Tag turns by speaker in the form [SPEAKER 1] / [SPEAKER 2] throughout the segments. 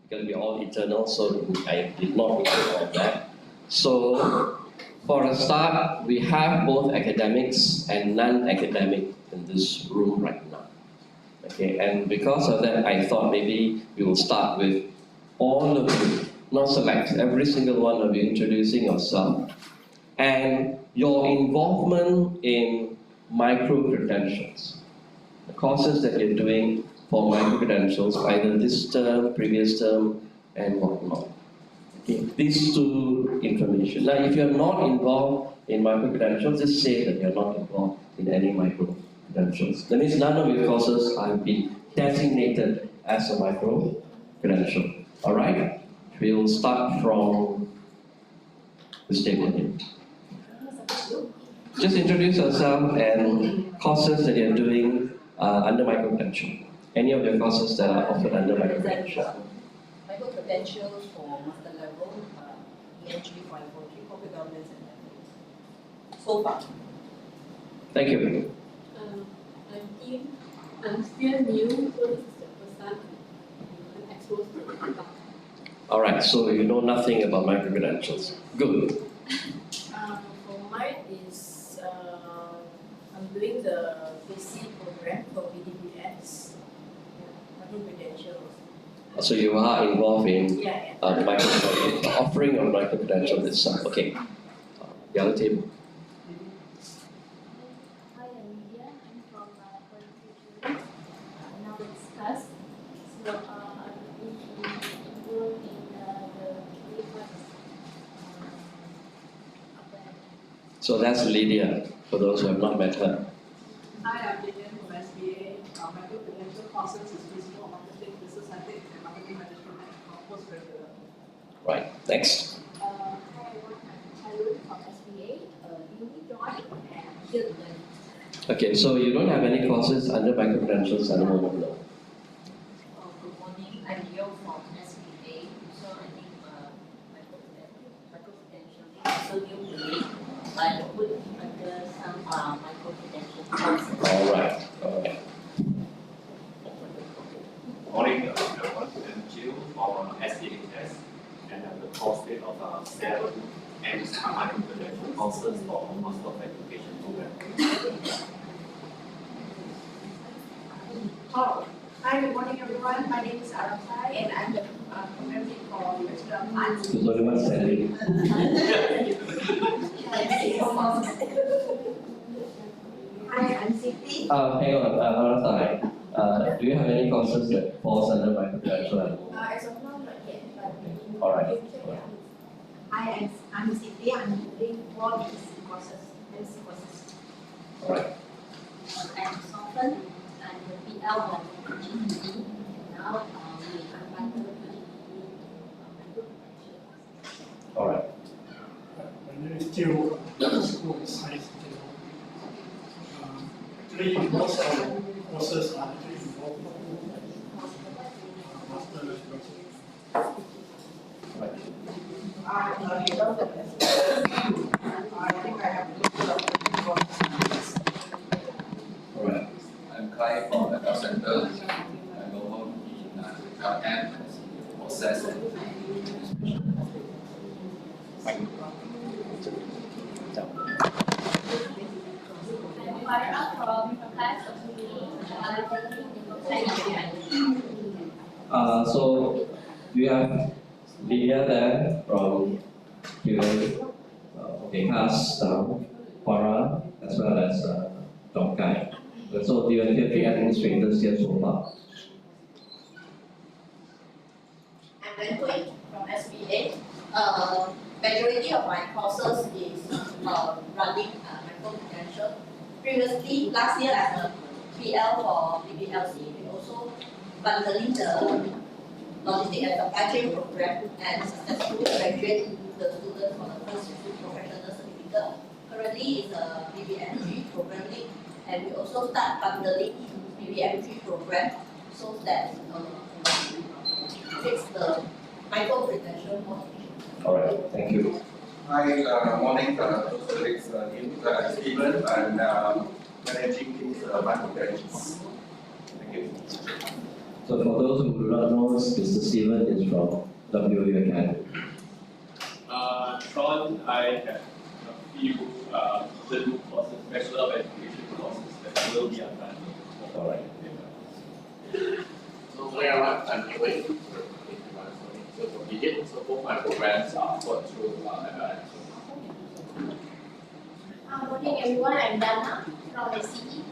[SPEAKER 1] because we're all eternal, so I did not include all that. So, for a start, we have both academics and non-academic in this room right now. Okay, and because of that, I thought maybe we will start with all of you, not select, every single one of you introducing yourself and your involvement in micro-credentials, the courses that you're doing for micro-credentials, either this term, previous term, and whatnot. Okay, these two information. Now, if you're not involved in micro-credentials, just say that you're not involved in any micro-credentials. That means none of your courses have been designated as a micro-credential. All right? We'll start from this table here. Just introduce yourself and courses that you're doing under micro-credential. Any of your courses that are offered under micro-credential.
[SPEAKER 2] Micro-credentials for master level, ENG 543, corporate governance and ethics. So far.
[SPEAKER 1] Thank you.
[SPEAKER 3] I'm still new, so this is the first time I'm exposed to it.
[SPEAKER 1] All right, so you know nothing about micro-credentials. Good.
[SPEAKER 3] For mine is, I'm doing the BC program for BDBS, micro-credentials.
[SPEAKER 1] So you are involved in
[SPEAKER 3] Yeah.
[SPEAKER 1] the micro-credential, the offering of micro-credential itself. Okay. The other table.
[SPEAKER 4] Hi, I'm Lydia. I'm from Qualification. Now it's class. So I'm involved in the
[SPEAKER 1] So that's Lydia, for those who have not met her.
[SPEAKER 5] Hi, I'm Lilian from SBA. Micro-credential courses is principal marketing, business ethics, and marketing management at postgraduate.
[SPEAKER 1] Right, next.
[SPEAKER 4] Hi everyone, I'm Charlotte from SBA. Newly joined and still learning.
[SPEAKER 1] Okay, so you don't have any courses under micro-credentials at the moment, no?
[SPEAKER 2] Good morning, I'm Leo from SBA. So I think micro-credential is also new to me, but would under some micro-credential courses.
[SPEAKER 1] All right, all right.
[SPEAKER 6] Morning, everyone. I'm Jill from SDHS, and I'm the course head of 7 and micro-credential courses for Master of Education program.
[SPEAKER 5] Hi, good morning, everyone. My name is Aratai, and I'm the program lead for Bachelor of Arts.
[SPEAKER 1] There's only one standing.
[SPEAKER 5] Hi, I'm Siti.
[SPEAKER 1] Hang on, Aratai. Do you have any courses that falls under micro-credential?
[SPEAKER 5] As of now, not yet, but
[SPEAKER 1] All right.
[SPEAKER 5] Hi, I'm Siti. I'm doing 4 MC courses.
[SPEAKER 1] All right.
[SPEAKER 2] I'm Soften, I'm the PL of GED. Now we are under micro-credential.
[SPEAKER 1] All right.
[SPEAKER 7] My name is Teo, School of Science. Actually, most of the courses are actually involved master level.
[SPEAKER 1] Right.
[SPEAKER 5] I think I have a couple of courses.
[SPEAKER 1] All right.
[SPEAKER 8] I'm Kai from the Health Center. I go home in LM, process and
[SPEAKER 4] Farah from class of
[SPEAKER 1] So we have Lydia there from QA, Has, Farah, as well as Dong Kai. So you have 3 administrators here so far.
[SPEAKER 2] I'm Wen from SBA. Majority of my courses is running micro-credential. Previously, last year as a PL for BBLC, we also bundling the logistic and supply chain program and successfully graduate the students for the first professional certificate. Currently, it's a BBMG program lead, and we also start bundling BBMG program so that fix the micro-credential more efficient.
[SPEAKER 1] All right, thank you.
[SPEAKER 8] Hi, morning, colleagues. I'm Stephen. I'm managing these micro-credentials. Thank you.
[SPEAKER 1] So for those who do not know, Mr. Steven is from WOU Academy.
[SPEAKER 6] Tron, I have a few learning courses, Bachelor of Education courses that will be available.
[SPEAKER 1] All right.
[SPEAKER 8] So where I'm doing, so for begin, so both my programs are taught through APEL.
[SPEAKER 4] Good morning everyone, I'm Dana from SCE.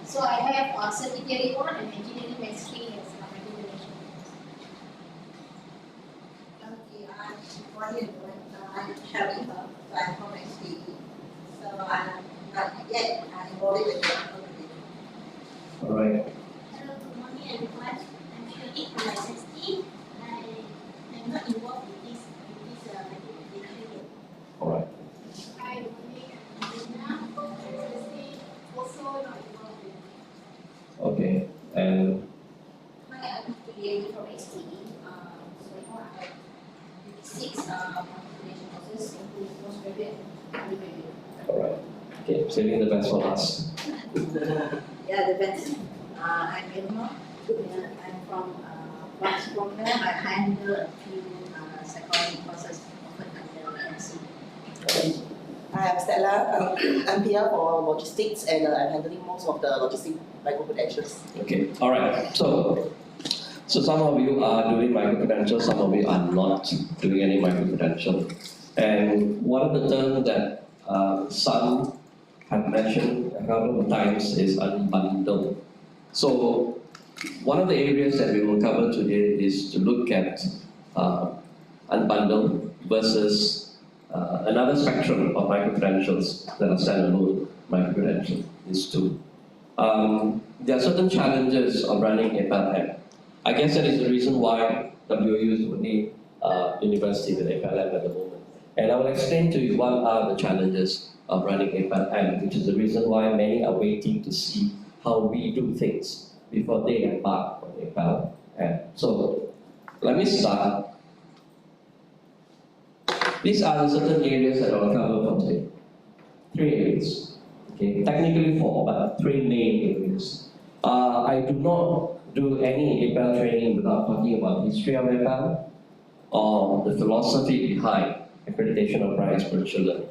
[SPEAKER 4] So I have certificate 1 and engineering mastery as my matriculation.
[SPEAKER 2] Okay, I'm Shelly, so I'm from SBE. So I'm not yet involved with the company.
[SPEAKER 1] All right.
[SPEAKER 4] Hello, good morning everyone. I'm Shirley from my SST. I'm not involved with this matriculation yet.
[SPEAKER 1] All right.
[SPEAKER 3] Hi, good morning. I'm Lina from SSC, also not involved in.
[SPEAKER 1] Okay. And
[SPEAKER 2] Hi, I'm Julian from STE. So far I have 6 matriculation courses, including postgraduate and undergraduate.
[SPEAKER 1] all right. Okay. Saving the best for last.
[SPEAKER 2] Yeah, the best. I'm Irma. Yeah, I'm from Box program. I handle a few psychology courses offered under MC.
[SPEAKER 9] Hi, I'm Stella. I'm here for logistics and I'm handling most of the logistic micro-credentials.
[SPEAKER 1] Okay. All right. So some of you are doing micro-credentials, some of you are not doing any micro-credential. And one of the terms that some have mentioned a couple of times is unbundled. So one of the areas that we will cover today is to look at unbundled versus another spectrum of micro-credentials that are standalone micro-credentials, these two. There are certain challenges of running APEL M. I guess that is the reason why WOU is the only university with APEL M at the moment. And I will explain to you what are the challenges of running APEL M, which is the reason why many are waiting to see how we do things before they embark on APEL M. So let me start. These are the certain areas that I will cover for today. 3 areas. Okay, technically 4, but 3 main areas. I do not do any APEL training without talking about history of APEL or the philosophy behind accreditation of prior spiritual learning.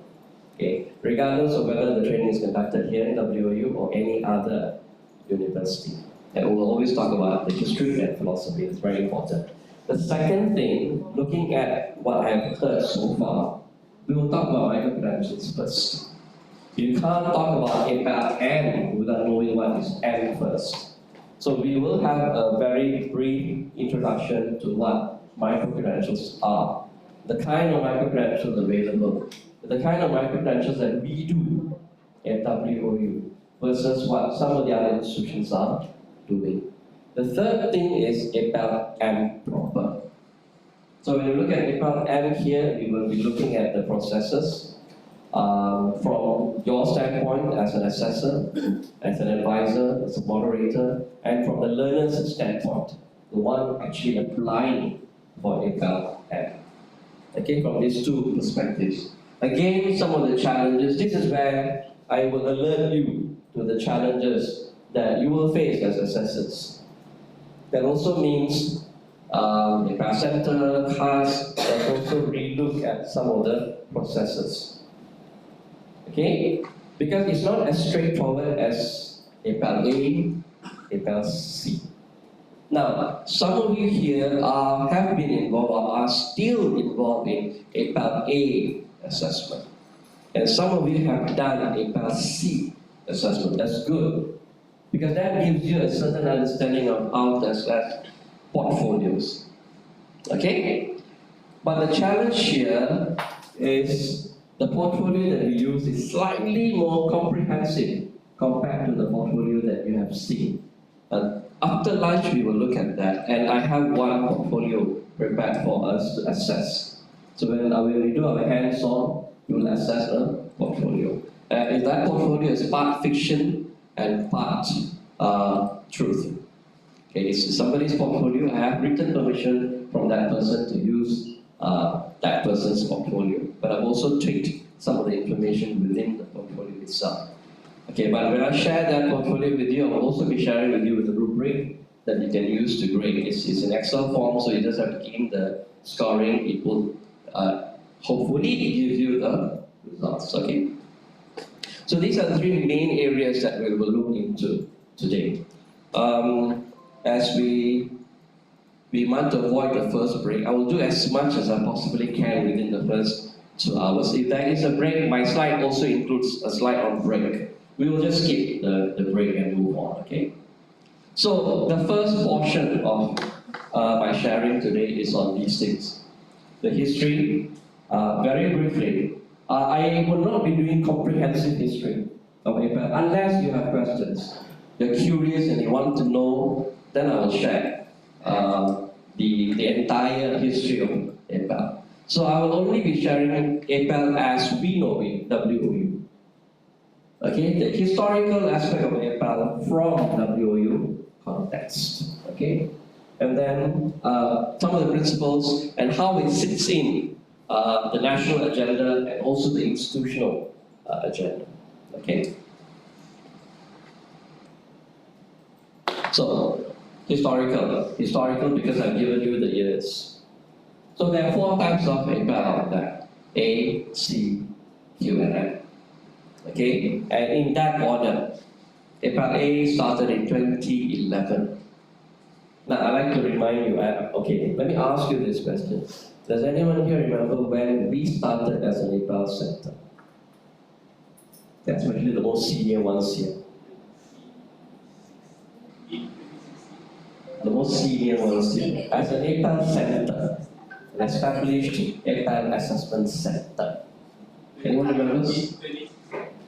[SPEAKER 1] Okay, regardless of whether the training is conducted here in WOU or any other university. And we will always talk about the history and philosophy, it's very important. The second thing, looking at what I have heard so far, we will talk about micro-credentials first. You can't talk about APEL M without knowing what is M first. So we will have a very brief introduction to what micro-credentials are, the kind of micro-credentials available, the kind of micro-credentials that we do at WOU versus what some of the other institutions are doing. The third thing is APEL M proper. So when you look at APEL M here, we will be looking at the processes from your standpoint as an assessor, as an advisor, as a moderator, and from the learner's standpoint, the one actually applying for APEL M. Okay, from these 2 perspectives. Again, some of the challenges, this is where I will alert you to the challenges that you will face as assessors. That also means the APEL Center has also relook at some of the processes. Okay? Because it's not as straightforward as APEL A, APEL C. Now, some of you here have been involved or are still involved in APEL A assessment. And some of you have done APEL C assessment. That's good. Because that gives you a certain understanding of how to assess portfolios. Okay? But the challenge here is the portfolio that we use is slightly more comprehensive compared to the portfolio that you have seen. After lunch, we will look at that, and I have one portfolio prepared for us to assess. So when we do our hands-on, we will assess a portfolio. If that portfolio is part fiction and part truth. Okay, it's somebody's portfolio. I have written permission from that person to use that person's portfolio, but I've also tweaked some of the information within the portfolio itself. Okay, but when I share that portfolio with you, I'll also be sharing with you the rubric, that you can use to grade. It's in Excel form, so you just have to key in the scoring. It will hopefully give you the results. Okay. So these are the three main areas that we will look into today. As we want to avoid the first break, I will do as much as I possibly can within the first 2 hours. If there is a break, my slide also includes a slide on break. We will just skip the break and move on, okay? So the first portion of my sharing today is on these things. The history, very briefly. I will not be doing comprehensive history of APEL unless you have questions. You're curious and you want to know, then I will share the entire history of APEL. So I will only be sharing APEL as we know it, WOU. Okay, the historical aspect of APEL from WOU context. Okay, and then some of the principles and how it sits in the national agenda and also the institutional agenda. Okay. So historical because I've given you the years. So there are 4 types of APEL that A, C, Q, and M. Okay, and in that order, APEL A started in 2011. Now I'd like to remind you, okay, let me ask you this question. Does anyone here remember when we started as an APEL center? That's actually the most senior ones here. The most senior ones here. As an APEL center, an established APEL assessment center. Anyone remember?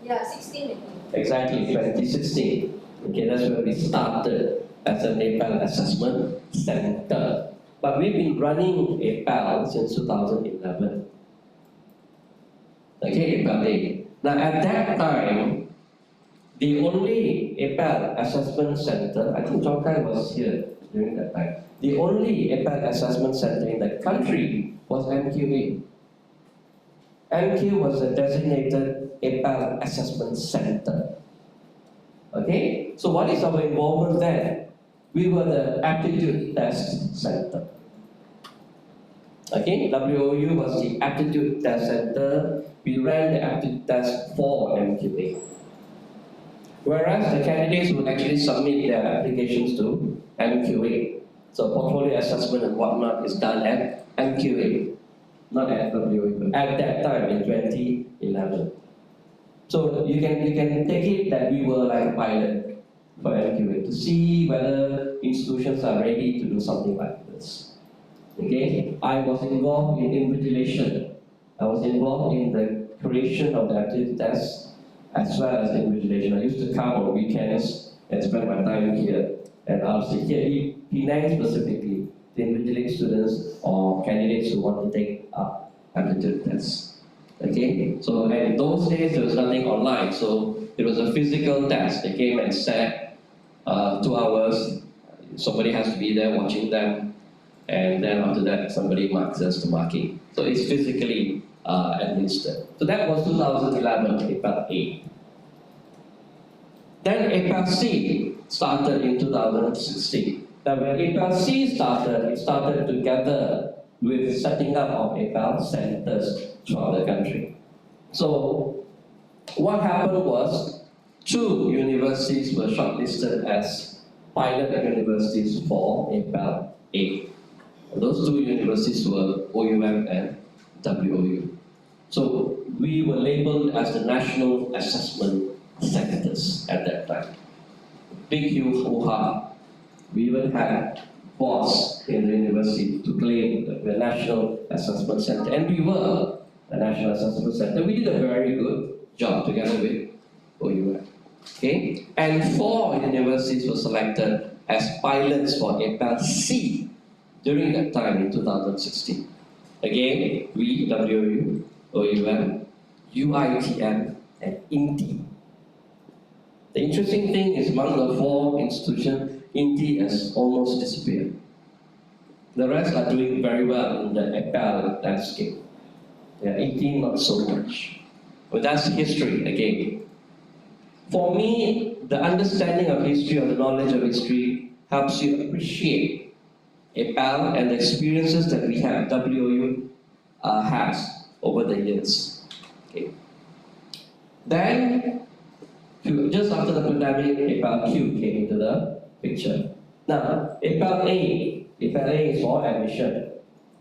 [SPEAKER 2] Yeah, 16 maybe.
[SPEAKER 1] Exactly, 2016. Okay, that's where we started as an APEL assessment center. But we've been running APEL since 2011. Okay, APEL A. Now at that time, the only APEL assessment center, I think Jokai was here during that time. The only APEL assessment center in the country was MQA. MQ was a designated APEL assessment center. Okay, so what is our involvement there? We were the aptitude test center. Okay, WOU was the aptitude test center. We ran the aptitude test for MQA. Whereas the candidates would actually submit their applications to MQA. So portfolio assessment and whatnot is done at MQA, not at WOU. At that time in 2011. So you can take it that we were like a pilot for MQA to see whether institutions are ready to do something like this. Okay, I was involved in invigilation. I was involved in the creation of the aptitude test as well as invigilation. I used to come on weekends and spend my time here and ask here, Penang specifically, to invigilate students or candidates who want to take up aptitude tests. Okay, so and in those days there was nothing online, so it was a physical test. They came and sat 2 hours. Somebody has to be there watching them, and then after that somebody marks us to marking. So it's physically administered. So that was 2011 APEL A. Then APEL C started in 2016. Now when APEL C started, it started together with setting up of APEL centers throughout the country. So what happened was 2 universities were shortlisted as pilot universities for APEL A. Those 2 universities were OUM and WOU. So we were labeled as the national assessment centers at that time. Big huge hoo-ha. We even had boards in the university to claim the national assessment center, and we were the national assessment center. We did a very good job together with OUM. Okay, and 4 universities were selected as pilots for APEL C during that time in 2016. Again, we, WOU, OUM, UITM, and INTI. The interesting thing is among the 4 institutions, INTI has almost disappeared. The rest are doing very well in the APEL landscape. Yeah, 18 not so much. But that's history again. For me, the understanding of history or the knowledge of history helps you appreciate APEL and the experiences that we have, WOU has over the years. Okay. Then, just after the pandemic, APEL Q came into the picture. Now, APEL A is for admission,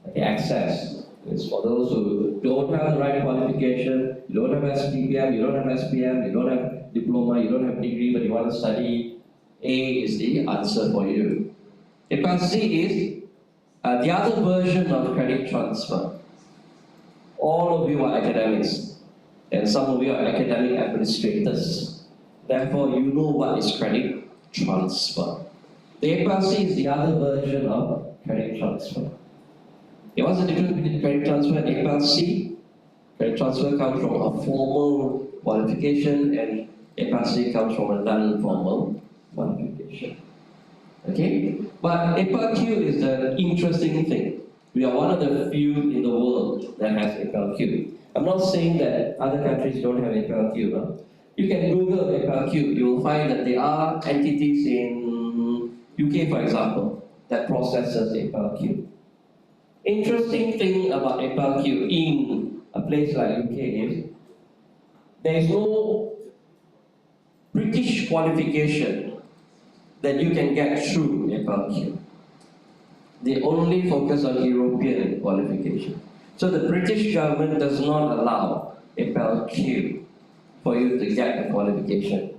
[SPEAKER 1] okay, access. It's for those who don't have the right qualification, you don't have SPPM, you don't have SPM, you don't have diploma, you don't have degree, but you want to study. A is the answer for you. APEL C is the other version of credit transfer. All of you are academics, and some of you are academic administrators. Therefore, you know what is credit transfer. The APEL C is the other version of credit transfer. Okay, what's the difference between credit transfer and APEL C? Credit transfer comes from a formal qualification, and APEL C comes from a non-formal qualification. Okay? But APEL Q is the interesting thing. We are one of the few in the world that has APEL Q. I'm not saying that other countries don't have APEL Q. No? You can Google APEL Q. You will find that there are entities in UK, for example, that processes APEL Q. Interesting thing about APEL Q in a place like UK is there is no British qualification that you can get through APEL Q. They only focus on European qualification. So the British government does not allow APEL Q for you to get a qualification.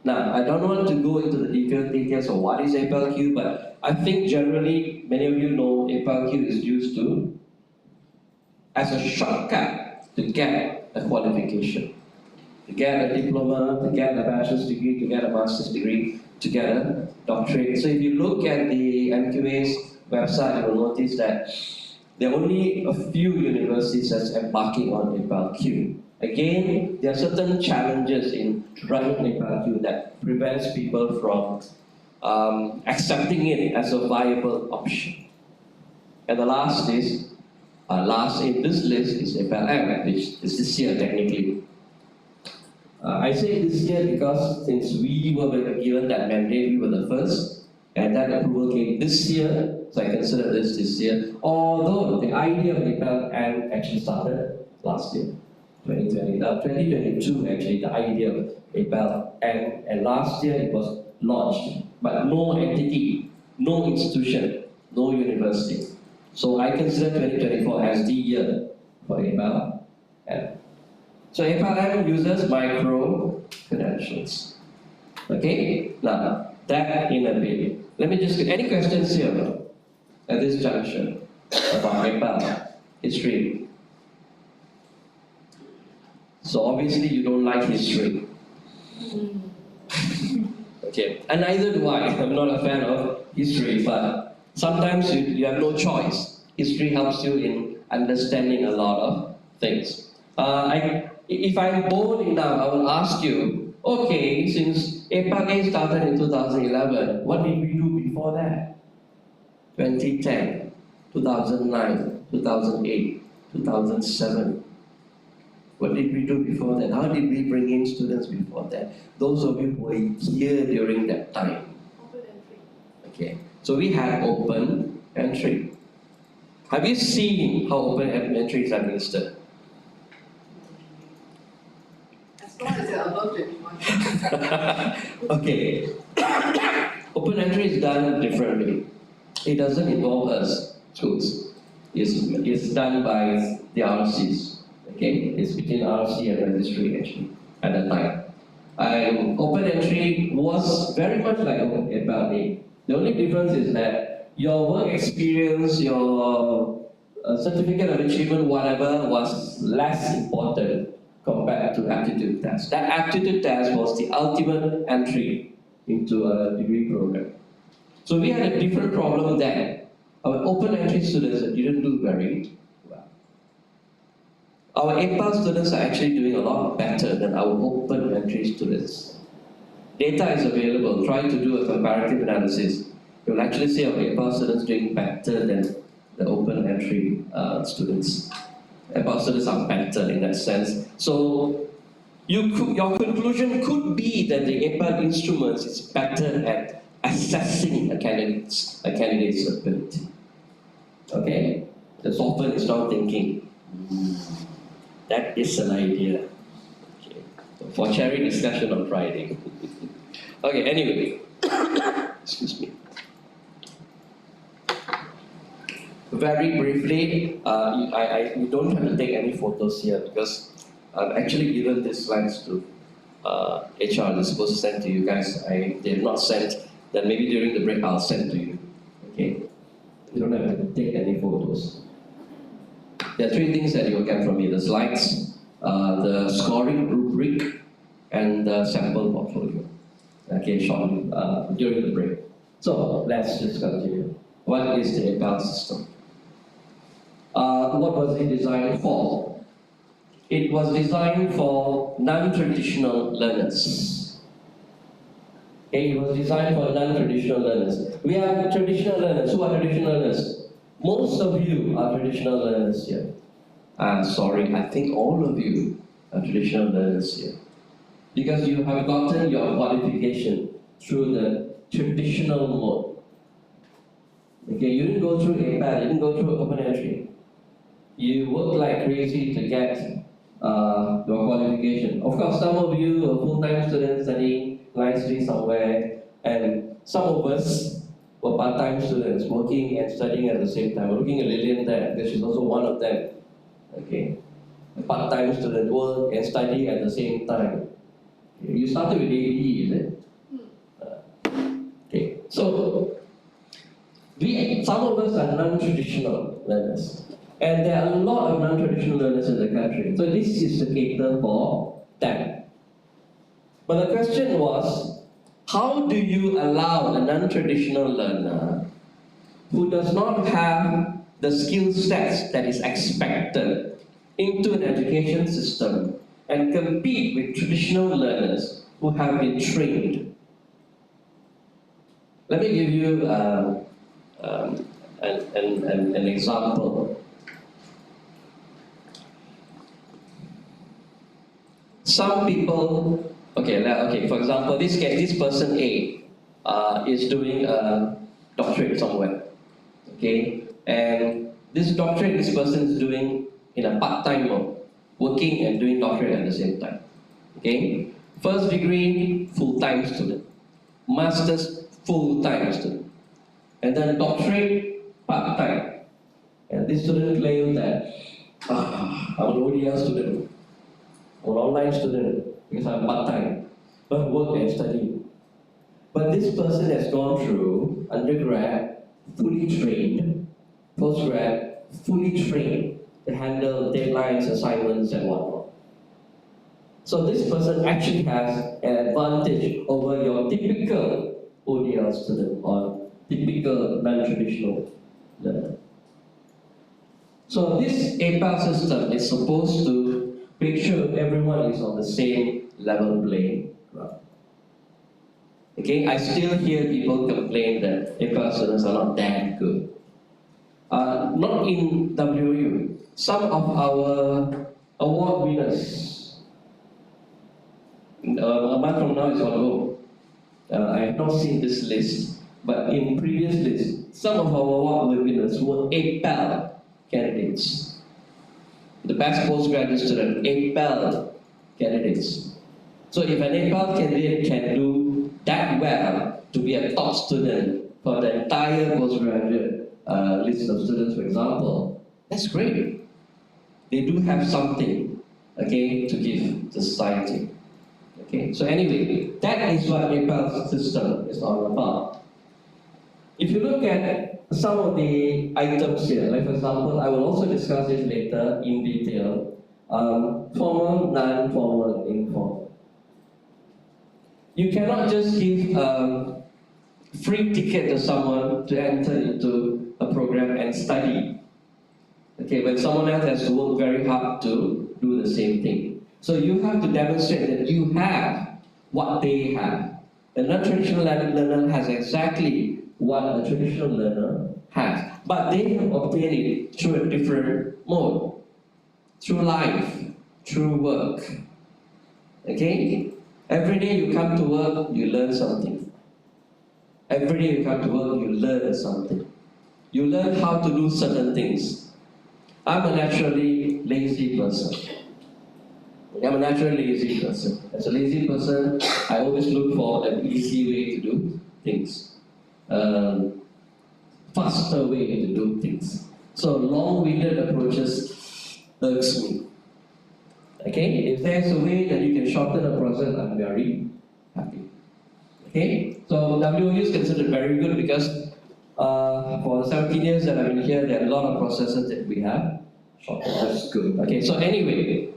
[SPEAKER 1] Now, I don't want to go into the details of what is APEL Q, but I think generally many of you know APEL Q is used to as a shortcut to get a qualification. To get a diploma, to get a bachelor's degree, to get a master's degree, to get a doctorate. So if you look at the MQA's website, you will notice that there are only a few universities that's embarking on APEL Q. Again, there are certain challenges in running APEL Q that prevents people from accepting it as a viable option. And the last is, last in this list is APEL M, which is this year technically. I say this year because since we were given that mandate, we were the first, and that approval came this year, so I consider this year. Although the idea of APEL M actually started last year, 2022 actually, the idea of APEL M, and last year it was launched, but no entity, no institution, no university. So I consider 2024 as the year for APEL M. So APEL M uses micro credentials. Okay? Now, that in a bit. Let me just get any questions here at this junction about APEL history. So obviously you don't like history. Okay, and neither do I. I'm not a fan of history, but sometimes you have no choice. History helps you in understanding a lot of things. If I'm bold enough, I will ask you, okay, since APEL A started in 2011, what did we do before that? 2010, 2009, 2008, 2007. What did we do before that? How did we bring in students before that? Those of you who were here during that time.
[SPEAKER 5] Open entry.
[SPEAKER 1] Okay, so we had open entry. Have you seen how open entry is administered?
[SPEAKER 5] As long as you're above 21.
[SPEAKER 1] Okay. Open entry is done differently. It doesn't involve us, schools. It's done by the RCs. Okay? It's between RC and registry actually at that time. Open entry was very much like APEL A. The only difference is that your work experience, your certificate of achievement, whatever, was less important compared to aptitude test. That aptitude test was the ultimate entry into a degree program. So we had a different problem then. Our open entry students didn't do very well. Our APEL students are actually doing a lot better than our open entry students. Data is available. Try to do a comparative analysis. You'll actually see our APEL students doing better than the open entry students. APEL students are better in that sense. So your conclusion could be that the APEL instruments is better at assessing a candidate's ability. Okay? The software is now thinking, that is an idea. Okay. For cherry discussion on Friday. Okay, anyway. Excuse me. Very briefly, you don't have to take any photos here because I've actually given these slides to HR. They're supposed to send to you guys. They're not sent. Then maybe during the break I'll send to you. Okay? You don't have to take any photos. There are three things that you will get from me: the slides, the scoring rubric, and the sample portfolio. Okay, shortly during the break. So let's just continue. What is the APEL system? What was it designed for? It was designed for non-traditional learners. Okay, it was designed for non-traditional learners. We have traditional learners. Who are traditional learners? Most of you are traditional learners here. Sorry, I think all of you are traditional learners here. Because you have gotten your qualification through the traditional mode. Okay, you didn't go through APEL, you didn't go through open entry. You worked like crazy to get your qualification. Of course, some of you are full-time students studying nicely somewhere, and some of us were part-time students working and studying at the same time. We're looking at Lillian there, because she's also one of them. Okay, a part-time student work and study at the same time. Okay. You started with ABE, is it? Okay, so some of us are non-traditional learners. And there are a lot of non-traditional learners in the country. So this is to cater for them. But the question was, how do you allow a non-traditional learner who does not have the skill sets that is expected into an education system and compete with traditional learners who have been trained? Let me give you an example. Some people, okay. For example, this person A is doing a doctorate somewhere, okay, and this doctorate this person is doing in a part-time mode, working and doing doctorate at the same time, okay. First degree, full-time student, master's, full-time student, and then doctorate, part-time. And this student claims that I'm an ODL student, or online student, because I'm part-time, but work and study. But this person has gone through undergrad, fully trained, postgrad, fully trained to handle deadlines, assignments, and whatnot. So this person actually has an advantage over your typical ODL student or typical non-traditional learner. So this APEL system is supposed to make sure everyone is on the same level playing ground. Okay, I still hear people complain that APEL students are not that good. Not in WU. Some of our award winners, a month from now is on go. I have not seen this list, but in previous lists, some of our award winners were APEL candidates. The best postgraduate student, APEL candidates. So if an APEL candidate can do that well to be a top student for the entire postgraduate list of students, for example, that's great. They do have something, okay, to give to society. Okay, so anyway, that is what APEL system is all about. If you look at some of the items here, like for example, I will also discuss this later in detail, formal, non-formal, informal. You cannot just give a free ticket to someone to enter into a program and study. Okay, when someone else has to work very hard to do the same thing. So you have to demonstrate that you have what they have. The non-traditional learner has exactly what a traditional learner has, but they have obtained it through a different mode, through life, through work. Okay? Every day you come to work, you learn something. Every day you come to work, you learn something. You learn how to do certain things. I'm a naturally lazy person. I'm a naturally lazy person. As a lazy person, I always look for an easy way to do things. Faster way to do things. So long-winded approaches irks me. Okay? If there's a way that you can shorten a process, I'm very happy. Okay? So WOU is considered very good because for 17 years that I've been here, there are a lot of processes that we have shortened. That's good. Okay, so anyway,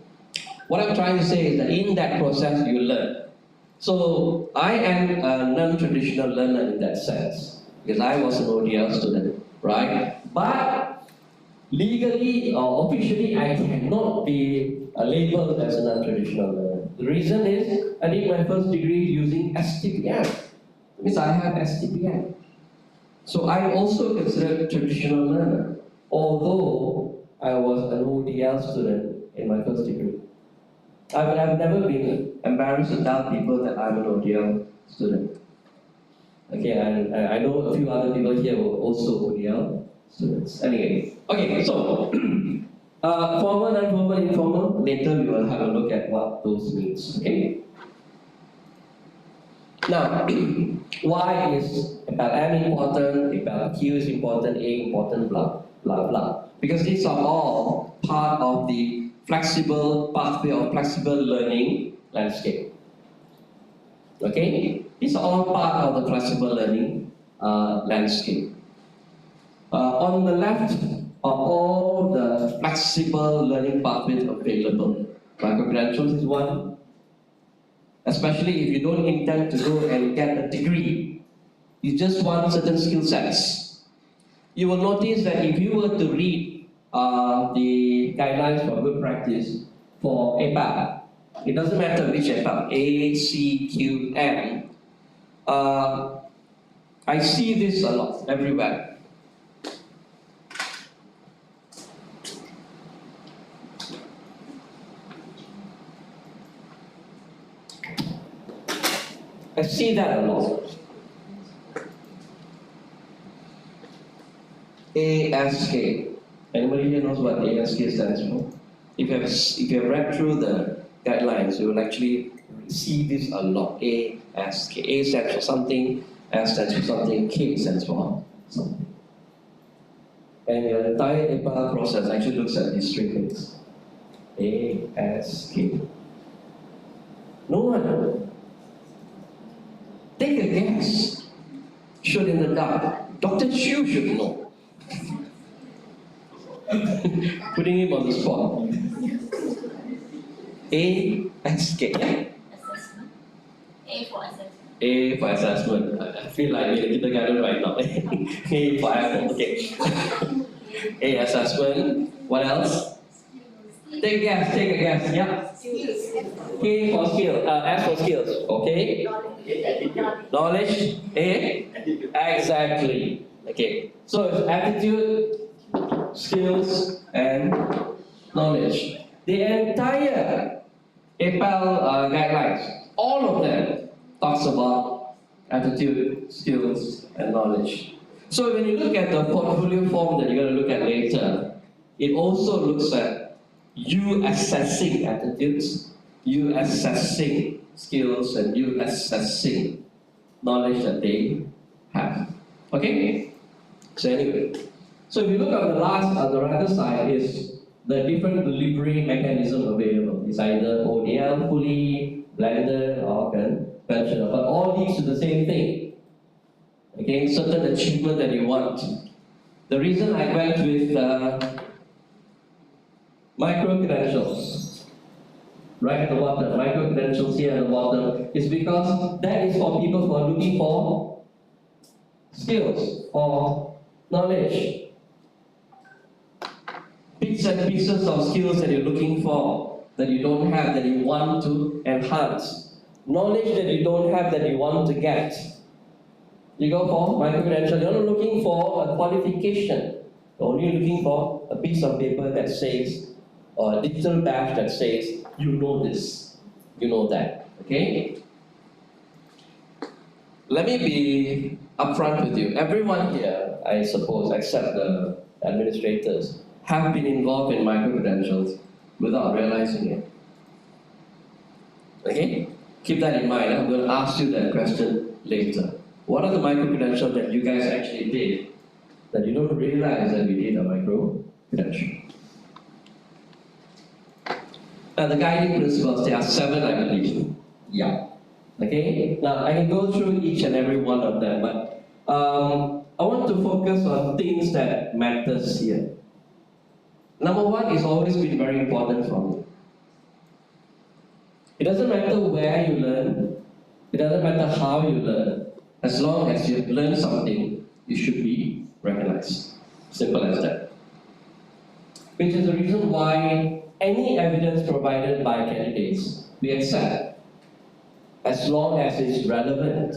[SPEAKER 1] what I'm trying to say is that in that process, you learn. So I am a non-traditional learner in that sense because I was an ODL student, right? But legally or officially, I cannot be labeled as a non-traditional learner. The reason is I did my first degree using STPM. That means I have STPM. So I'm also considered a traditional learner, although I was an ODL student in my first degree. I've never been embarrassed to tell people that I'm an ODL student. Okay, and I know a few other people here who are also ODL students. Anyway, okay, so formal, non-formal, informal. Later we will have a look at what those means. Okay. Now, why is APEL M important? APEL Q is important. A important. Blah blah blah. Because these are all part of the flexible pathway or flexible learning landscape. Okay? These are all part of the flexible learning landscape. On the left are all the flexible learning pathways available. Micro-credentials is one. Especially if you don't intend to go and get a degree. You just want certain skill sets. You will notice that if you were to read the guidelines for good practice for APEL, it doesn't matter which APEL, A, C, Q, M. I see this a lot everywhere. I see that a lot. ASK. Anybody here knows what ASK stands for? If you have read through the guidelines, you will actually see this a lot. ASK. A stands for something, S stands for something, K stands for something. And your entire APEL process actually looks at these three things. ASK. No one. Take a guess. Shoot in the dark. Dr. Chu should know. Putting him on the spot. ASK.
[SPEAKER 4] Assessment. A for assessment.
[SPEAKER 1] A for assessment. I feel like we're in kindergarten right now. A for apple. Okay. A assessment. What else? Take a guess. Take a guess. Yeah. K for skill. S for skills. Okay. Knowledge. A. Exactly. Okay. So it's attitude, skills, and knowledge. The entire APEL guidelines, all of them talks about attitude, skills, and knowledge. So when you look at the portfolio form that you're going to look at later, it also looks at you assessing attitudes, you assessing skills, and you assessing knowledge that they have. Okay? So anyway, so if you look at the right side is the different delivery mechanism available. It's either ODL, fully, blended, or conventional, but all leads to the same thing. Okay, certain achievement that you want. The reason I went with micro-credentials, right at the bottom, micro-credentials here at the bottom, is because that is for people who are looking for skills or knowledge. Bits and pieces of skills that you're looking for, that you don't have, that you want to enhance. Knowledge that you don't have, that you want to get. You go for micro-credential, you're not looking for a qualification. You're only looking for a piece of paper that says, or a digital badge that says, you know this, you know that. Okay? let me be upfront with you. Everyone here, I suppose, except the administrators, have been involved in micro-credentials without realizing it. Okay? Keep that in mind. I'm going to ask you that question later. What are the micro-credentials that you guys actually did that you don't realize that we did a micro-credential? And the guiding principles, there are 7, I believe. Yeah. Okay? Now, I can go through each and every one of them, but I want to focus on things that matters here. Number 1 is always been very important for me. It doesn't matter where you learn, it doesn't matter how you learn. As long as you've learned something, you should be recognized. Simple as that. Which is the reason why any evidence provided by candidates, we accept, as long as it's relevant.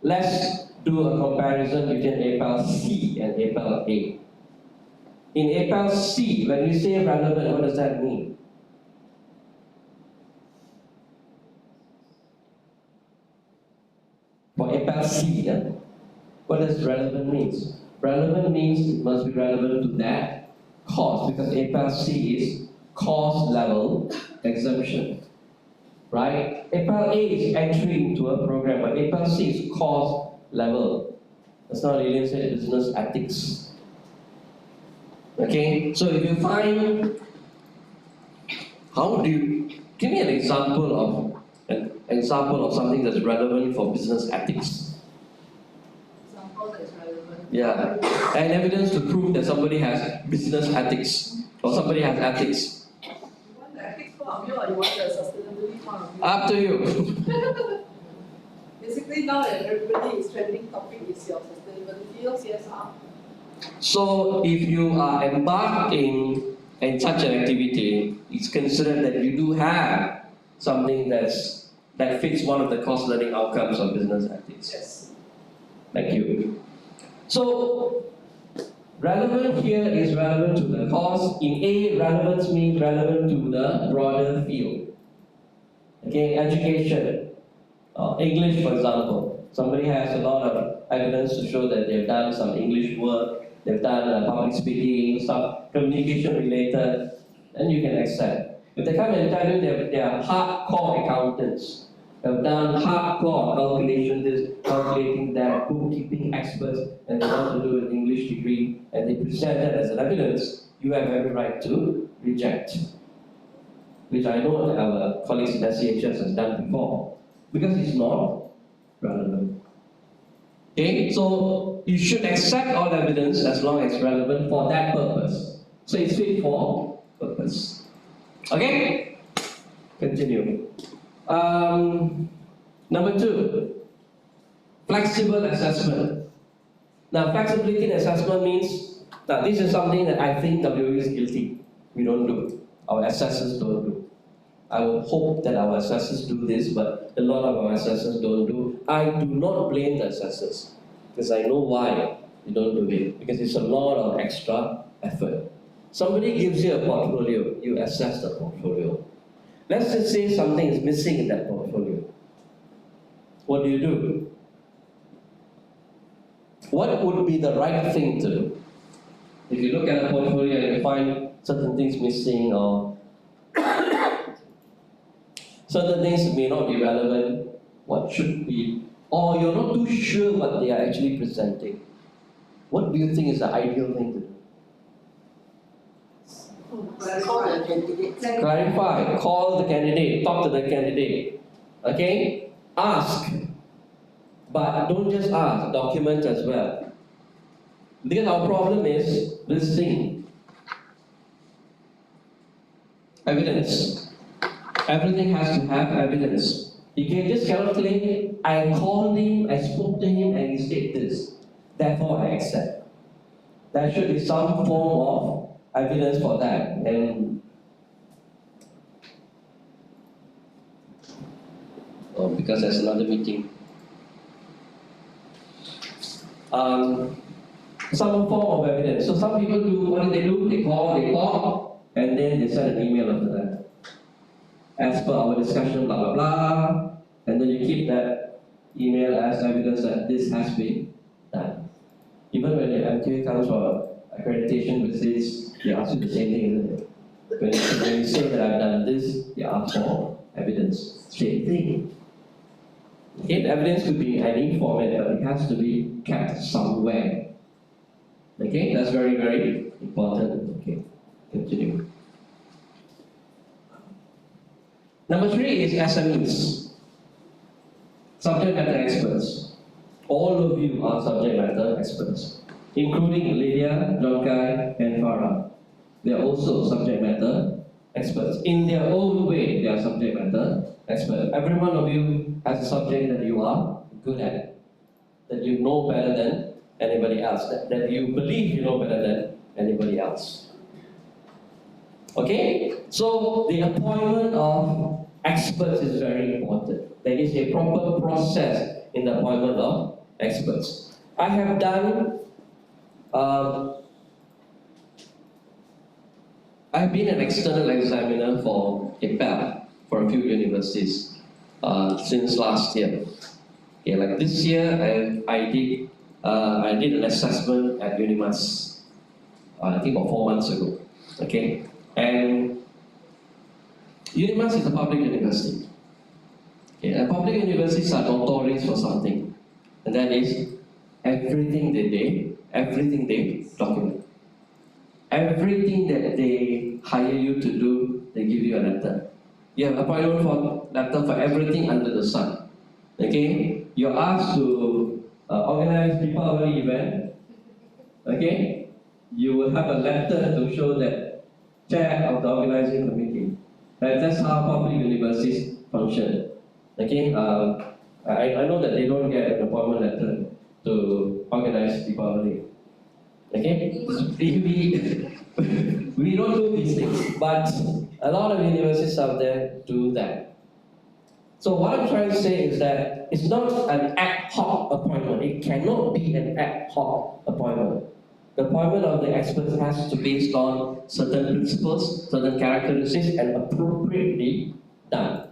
[SPEAKER 1] Let's do a comparison between APEL C and APEL A. In APEL C, when we say relevant, what does that mean? For APEL C, what does relevant means? Relevant means it must be relevant to that course, because APEL C is course level exemption. Right? APEL A is entry into a program, but APEL C is course level. That's not really say business ethics. Okay? So if you find, how do you, give me an example of something that's relevant for business ethics.
[SPEAKER 5] Example that is relevant.
[SPEAKER 1] Yeah. And evidence to prove that somebody has business ethics or somebody has ethics.
[SPEAKER 5] You want the ethics point of view or you want the sustainability point of view?
[SPEAKER 1] Up to you.
[SPEAKER 5] Basically now that everybody is trending topic is your sustainability or CSR.
[SPEAKER 1] So if you are embarking in such an activity, it's considered that you do have something that fits one of the course learning outcomes of business ethics.
[SPEAKER 5] Yes.
[SPEAKER 1] Thank you. So relevant here is relevant to the course. In A, relevance means relevant to the broader field. Okay, education. English, for example. Somebody has a lot of evidence to show that they've done some English work, they've done public speaking, stuff, communication related, and you can accept. If they come and tell you they are hardcore accountants, they've done hardcore calculating that, bookkeeping experts, and they want to do an English degree, and they present that as an evidence, you have every right to reject. Which I know that our colleagues in SCHS has done before, because it's not relevant. Okay, so you should accept all evidence as long as it's relevant for that purpose. So it's fit for purpose. Okay? Continue. Number 2, flexible assessment. Now, flexibility in assessment means that this is something that I think WE is guilty. We don't do. Our assessors don't do. I would hope that our assessors do this, but a lot of our assessors don't do. I do not blame the assessors, because I know why they don't do it. Because it's a lot of extra effort. Somebody gives you a portfolio, you assess the portfolio. Let's just say something is missing in that portfolio. What do? What would be the right thing to do? If you look at a portfolio and you find certain things missing or certain things may not be relevant, what should be, or you're not too sure what they are actually presenting, what do you think is the ideal thing to do?
[SPEAKER 9] Call the candidate.
[SPEAKER 1] Clarify, call the candidate, talk to the candidate, okay? Ask, but don't just ask, document as well. Because our problem is this thing, evidence. Everything has to have evidence. You can just cannot claim, I called him, I spoke to him, and he said this. Therefore, I accept. There should be some form of evidence for that. And because there's another meeting. Some form of evidence. So some people do, what do? They call, and then they send an email after that. As per our discussion, blah, blah, blah, and then you keep that email as evidence that this has been done. Even when the MQA comes for accreditation visits, they ask you the same thing, isn't it? When you say that I've done this, they ask for evidence. Same thing. Okay, the evidence could be in any format, but it has to be kept somewhere. Okay, that's very, very important. Okay, continue. Number 3 is SMEs, subject matter experts. All of you are subject matter experts, including Lydia, Jonkai, and Farah. They are also subject matter experts. In their own way, they are subject matter experts. Every one of you has a subject that you are good at, that you know better than anybody else, that you believe you know better than anybody else. Okay? So the appointment of experts is very important. There is a proper process in the appointment of experts. I have done I've been an external examiner for APEL for a few universities since last year. Okay, like this year, I did an assessment at Unimas, I think about 4 months ago. Okay, and Unimas is a public university. Okay, and public universities are notorious for something, and that is everything they document. Everything that they hire you to do, they give you a letter. You have appointment for letter for everything under the sun. Okay? You're asked to organize Deepavali event. Okay? You will have a letter to show that chair of the organizing committee. That's how public universities function. Okay? I know that they don't get an appointment letter to organize Deepavali. Okay? We don't do these things, but a lot of universities out there do that. So what I'm trying to say is that it's not an ad hoc appointment. It cannot be an ad hoc appointment. The appointment of the experts has to be based on certain principles, certain characteristics, and appropriately done.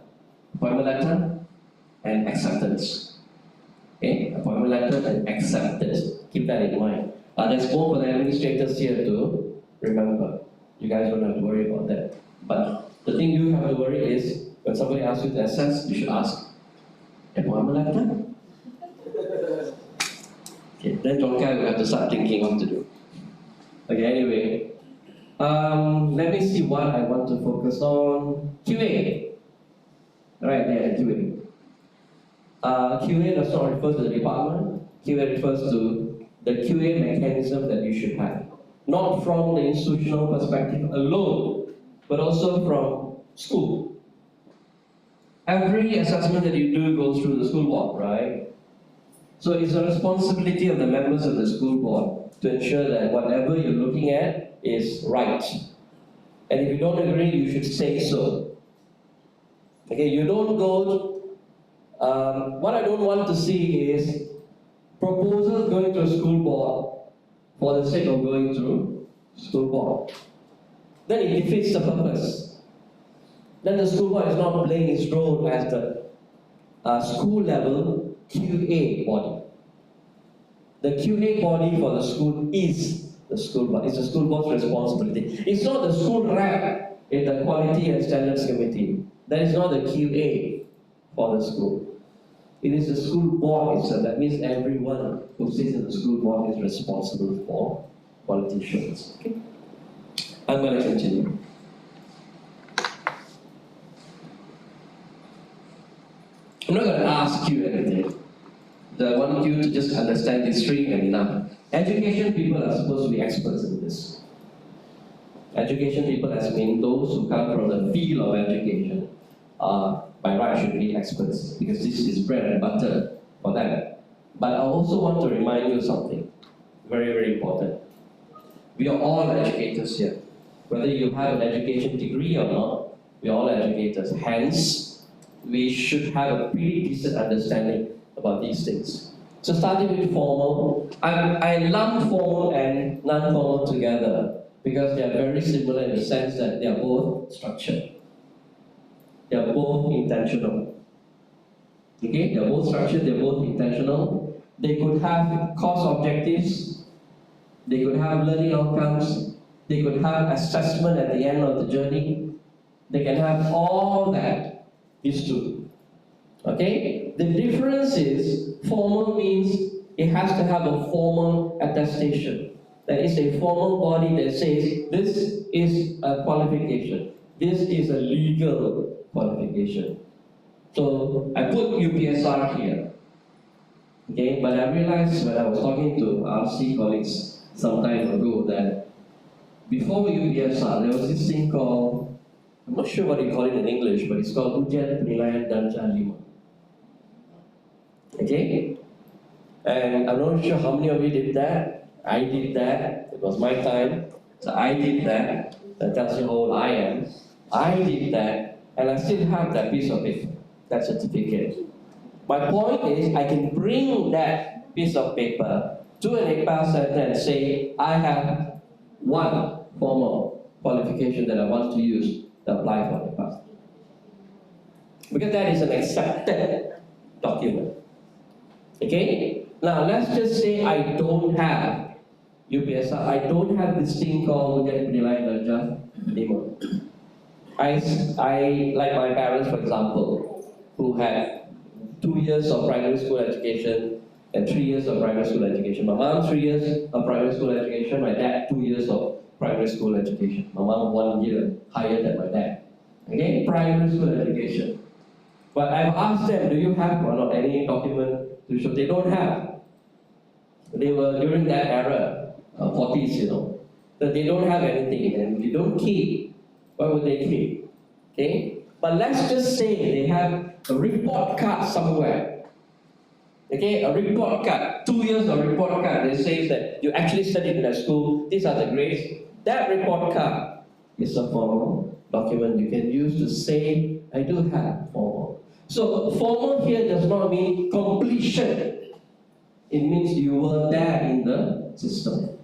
[SPEAKER 1] Appointment letter and acceptance. Okay? Appointment letter and acceptance. Keep that in mind. There's more for the administrators here to remember. You guys don't have to worry about that. But the thing you have to worry is when somebody asks you to assess, you should ask, appointment letter? Okay, then Jonkai will have to start thinking what to do. Okay, anyway. Let me see what I want to focus on. QA. Right there, QA. QA does not refer to the department. QA refers to the QA mechanism that you should have. Not from the institutional perspective alone, but also from school. Every assessment that you do goes through the school board, right? So it's a responsibility of the members of the school board to ensure that whatever you're looking at is right. And if you don't agree, you should say so. Okay, you don't go. What I don't want to see is proposals going to a school board for the sake of going through school board. Then it defeats the purpose. Then the school board is not playing its role as the school level QA body. The QA body for the school is the school board. It's the school board's responsibility. It's not the school rep in the quality and standards committee. That is not the QA for the school. It is the school board itself. That means everyone who sits in the school board is responsible for quality assurance. Okay? I'm going to continue. I'm not going to ask you anything. I want you to just understand history and enough. Education people are supposed to be experts in this. Education people has been those who come from the field of education. By right should be experts because this is bread and butter for them. But I also want to remind you something very, very important. We are all educators here. Whether you have an education degree or not, we are all educators. Hence, we should have a pretty decent understanding about these things. So starting with formal, I lump formal and non-formal together because they are very similar in the sense that they are both structured. They are both intentional. Okay, they're both structured, they're both intentional. They could have course objectives, they could have learning outcomes, they could have assessment at the end of the journey. They can have all that, these two. Okay? The difference is formal means it has to have a formal attestation. That is a formal body that says this is a qualification. This is a legal qualification. So I put UPSR here. Okay, but I realized when I was talking to RC colleagues some time ago that before UPSR there was this thing called, I'm not sure what you call it in English, but it's called Ujian Penilaian Darjah 5. Okay? And I'm not sure how many of you did that. I did that. It was my time. So I did that. That tells you how old I am. I did that, and I still have that piece of paper, that certificate. My point is, I can bring that piece of paper to an APEL center and say, I have one formal qualification that I want to use to apply for the pass. Because that is an accepted document. Okay? Now let's just say I don't have UPSR. I don't have this thing called Ujian Penilaian Darjah 5. I, like my parents, for example, who had 2 years of primary school education and 3 years of primary school education. My mom 3 years of primary school education, my dad 2 years of primary school education. My mom 1 year higher than my dad. Okay, primary school education. But I've asked them, do you have or not any document to show? They don't have. They were during that era, 40s, you know, that they don't have anything and they don't keep. Why would they keep? Okay? But let's just say they have a report card somewhere. Okay, a report card, 2 years of report card, they say that you actually studied in that school, these are the grades. That report card is a formal document you can use to say, I do have formal. So formal here does not mean completion. It means you were there in the system.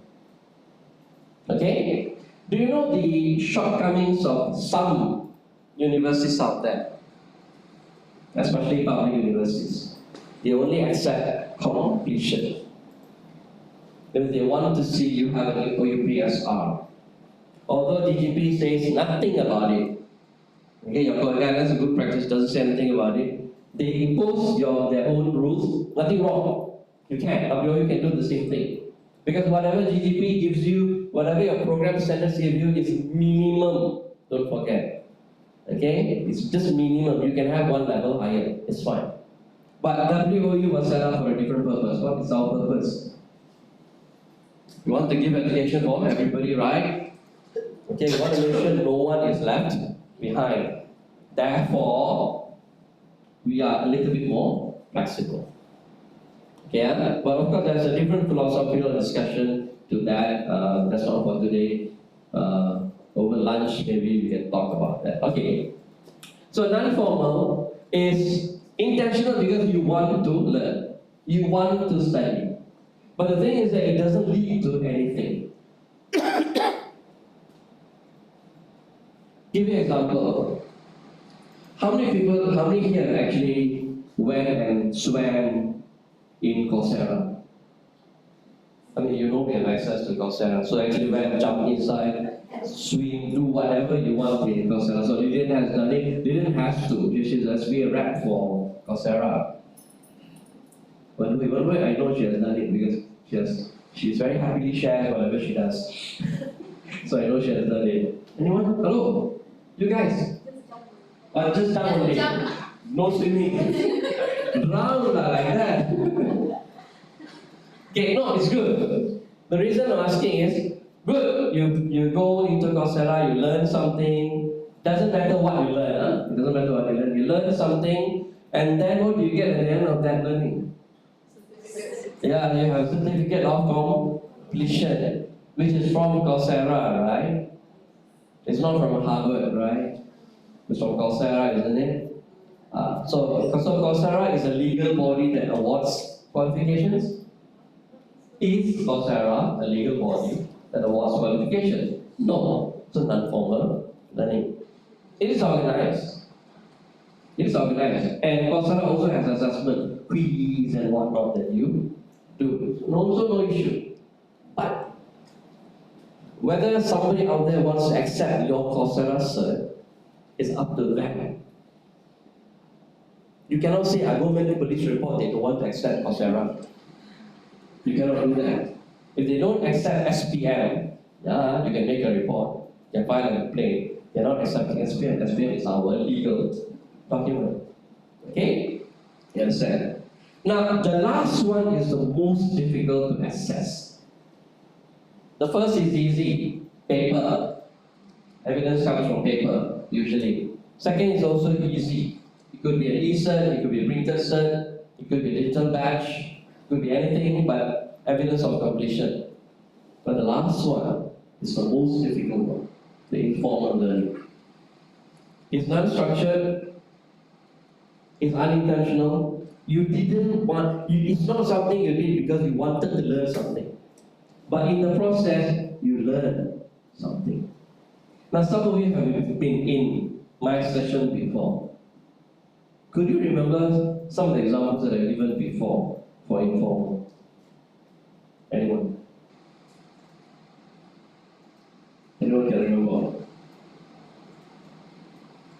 [SPEAKER 1] Okay? Do you know the shortcomings of some universities out there? Especially public universities. They only accept completion. If they want to see you have an UPSR. Although DGP says nothing about it. Okay, your guidance, a good practice, doesn't say anything about it. They impose their own rules, nothing wrong. You can, WOU can do the same thing. Because whatever GDP gives you, whatever your program standards give you is minimum, don't forget. Okay? It's just minimum, you can have one level higher, it's fine. But WOU was set up for a different purpose. What is our purpose? You want to give education for everybody, right? Okay, we want to make sure no one is left behind. Therefore, we are a little bit more flexible. Okay, but of course there's a different philosophical discussion to that. That's not for today. Over lunch, maybe we can talk about that. Okay. So non-formal is intentional because you want to learn. You want to study. But the thing is that it doesn't lead to anything. Give you an example. How many here actually went and swam in Coursera? I mean, you know we have access to Coursera, so actually went and jump inside, swim, do whatever you want in Coursera. So you didn't have done it, they didn't have to. You should just be a rep for Coursera. But one way I know she has done it because she's very happily shares whatever she does. So I know she has done it. Anyone? Hello? You guys? Just jump only. No swimming. Drown like that. Okay, no, it's good. The reason I'm asking is, good, you go into Coursera, you learn something. Doesn't matter what you learn, huh? It doesn't matter what you learn. You learn something, and then what do you get at the end of that learning? Yeah, you have a certificate of completion, which is from Coursera, right? It's not from Harvard, right? It's from Coursera, isn't it? So Coursera is a legal body that awards qualifications. Is Coursera a legal body that awards qualifications? No, it's a non-formal learning. It is organized. It's organized. And Coursera also has assessment, quiz and whatnot that you do. So also no issue. But whether somebody out there wants to accept your Coursera cert is up to them. You cannot say, I go make a police report, they don't want to accept Coursera. You cannot do that. If they don't accept SPM, yeah, you can make a report, you can file a complaint. They're not accepting SPM. SPM is our legal document. Okay? You understand? Now, the last one is the most difficult to assess. The first is easy, paper. Evidence comes from paper, usually. Second is also easy. It could be an e-cert, it could be a printed cert, it could be a digital badge, it could be anything but evidence of completion. But the last one is the most difficult one, the informal learning. It's non-structured, it's unintentional. You didn't want, it's not something you did because you wanted to learn something. But in the process, you learn something. Now, some of you have been in my session before. Could you remember some of the examples that I've given before for informal? Anyone? Anyone can remember?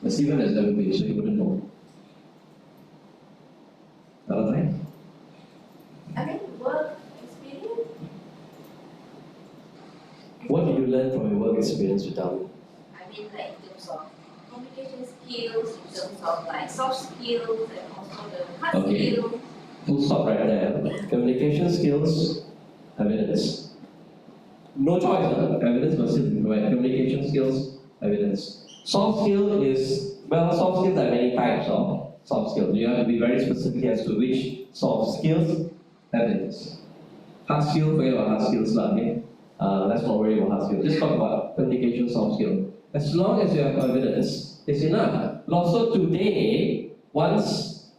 [SPEAKER 1] But Stephen has never been, so he wouldn't know. Valentine?
[SPEAKER 2] I think work experience.
[SPEAKER 1] What did you learn from your work experience with Darwin?
[SPEAKER 2] I mean, like in terms of communication skills, in terms of like soft skills, and also the hard
[SPEAKER 1] Okay.
[SPEAKER 2] skills.
[SPEAKER 1] Full stop right there. Communication skills, evidence. No choice, huh? Evidence must still be provided. Communication skills, evidence. Soft skill is, well, soft skills are many types of soft skills. You have to be very specific as to which soft skills, evidence. Hard skill, forget about hard skills, okay? Let's not worry about hard skills. Just talk about communication soft skill. As long as you have evidence, it's enough. Also today, once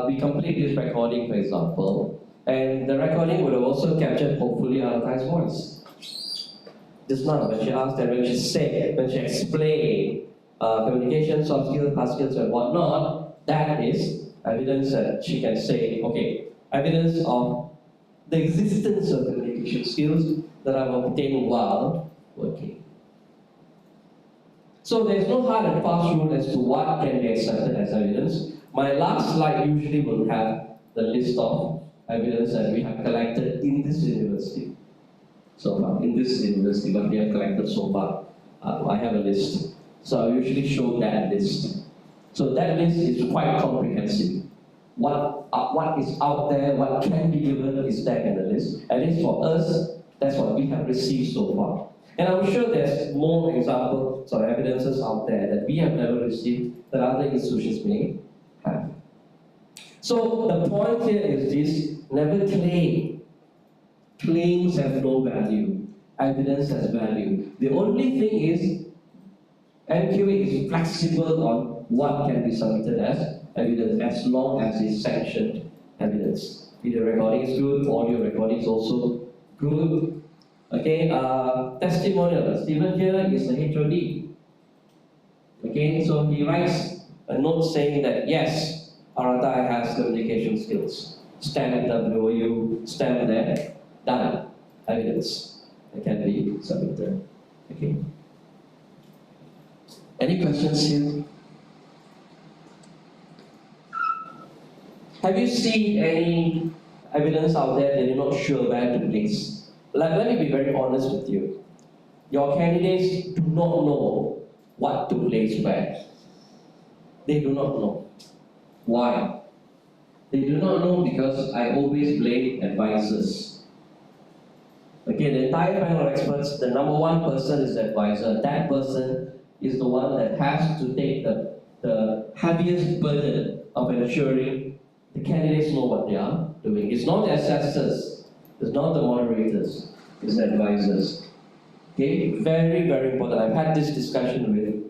[SPEAKER 1] we complete this recording, for example, and the recording would have also captured, hopefully, Alakai's voice. Just now, when she asked and when she said, when she explained communication, soft skills, hard skills, and whatnot, that is evidence that she can say, okay, evidence of the existence of communication skills that I've obtained while working. So there's no hard and fast rule as to what can be accepted as evidence. My last slide usually will have the list of evidence that we have collected in this university. So far, in this university, what we have collected so far. I have a list. So I usually show that list. So that list is quite comprehensive. What is out there, what can be given is there in the list. At least for us, that's what we have received so far. And I'm sure there's more examples or evidences out there that we have never received that other institutions may have. So the point here is this, never claim. Claims have no value. Evidence has value. The only thing is, MQA is flexible on what can be submitted as evidence as long as it's sanctioned evidence. Video recording is good, audio recording is also good. Okay, testimonial. Stephen here is the HOD. Okay, so he writes a note saying that yes, Aratai has communication skills. Stamp WOU, stamp there, done. Evidence that can be submitted. Okay. Any questions here? Have you seen any evidence out there that you're not sure where to place? Like, let me be very honest with you. Your candidates do not know what to place where. They do not know. Why? They do not know because I always blame advisors. Okay, the entire panel of experts, the number one person is the advisor. That person is the one that has to take the heaviest burden of ensuring the candidates know what they are doing. It's not the assessors, it's not the moderators, it's the advisors. Okay, very, very important. I've had this discussion with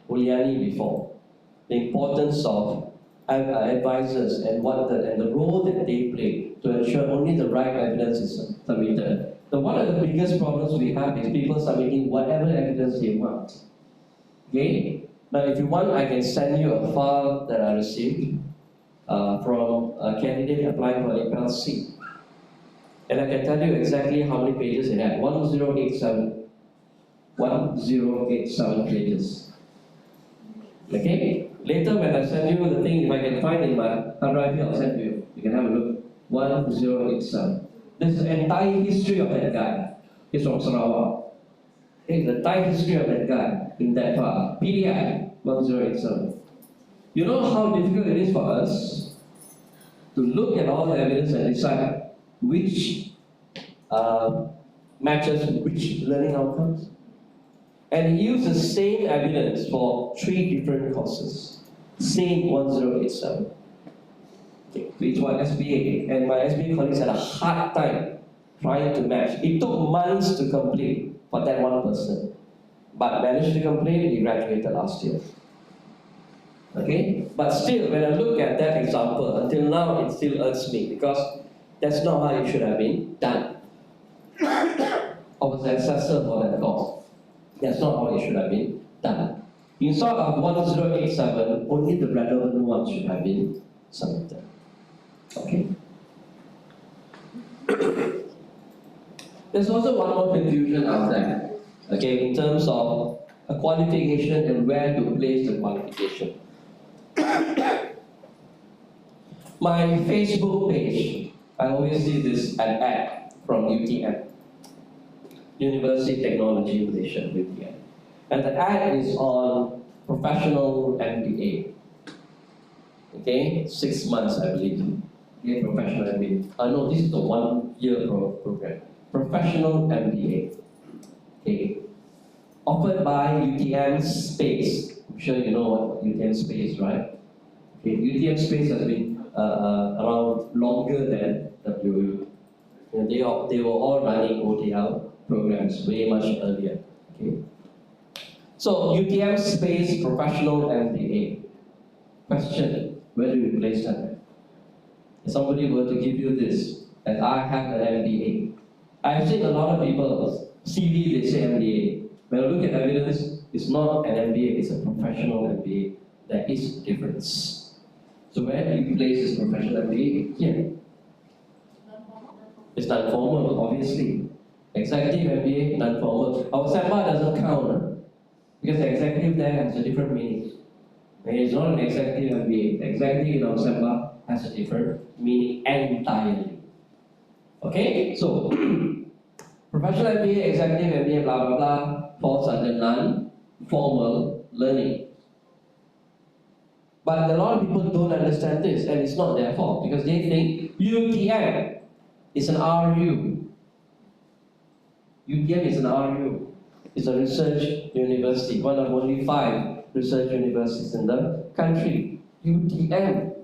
[SPEAKER 1] Uliani before. The importance of advisors and the role that they play to ensure only the right evidence is submitted. So one of the biggest problems we have is people submitting whatever evidence they want. Okay? Now, if you want, I can send you a file that I received from a candidate applying for APEL C. And I can tell you exactly how many pages it had. 1087. 1087 pages. Okay? Later, when I send you the thing, if I can find it in my hard drive here, I'll send you. You can have a look. 1087. This is the entire history of that guy. He's from Sarawak. Okay, the entire history of that guy in that file. PDF 1087. You know how difficult it is for us to look at all the evidence and decide which matches which learning outcomes? And he used the same evidence for 3 different courses. Same 1087. Okay, so it's one SBA, and my SBA colleagues had a hard time trying to match. It took months to complete for that one person, but managed to complete. He graduated last year. Okay, but still, when I look at that example, until now it still irks me because that's not how it should have been done. I was the assessor for that course. That's not how it should have been done. Instead of 1087, only the relevant ones should have been submitted. Okay? There's also one more confusion out there, okay, in terms of a qualification and where to place the qualification. My Facebook page, I always see this ad from UTM, University Technology Malaysia, UTM. And the ad is on professional MBA. Okay, 6 months, I believe. Okay, professional MBA. No, this is the 1-year program. Professional MBA. Okay, offered by UTM Space. I'm sure you know what UTM Space, right? Okay, UTM Space has been around longer than WU. And they were all running OTL programs way much earlier. Okay. So UTM Space Professional MBA. Question: where do you place that? If somebody were to give you this, and I have an MBA, I've seen a lot of people CV they say MBA. When I look at evidence, it's not an MBA, it's a professional MBA. There is a difference. So where do you place this professional MBA? Here. It's non-formal, obviously. Executive MBA, non-formal. Our SEMBA doesn't count, because the executive there has a different meaning. And it's not an executive MBA. The executive in our SEMBA has a different meaning entirely. Okay? So, professional MBA, executive MBA, blah blah blah, falls under non-formal learning. But a lot of people don't understand this, and it's not their fault, because they think UTM is an RU. UTM is an RU. It's a research university, one of only 5 research universities in the country. UTM,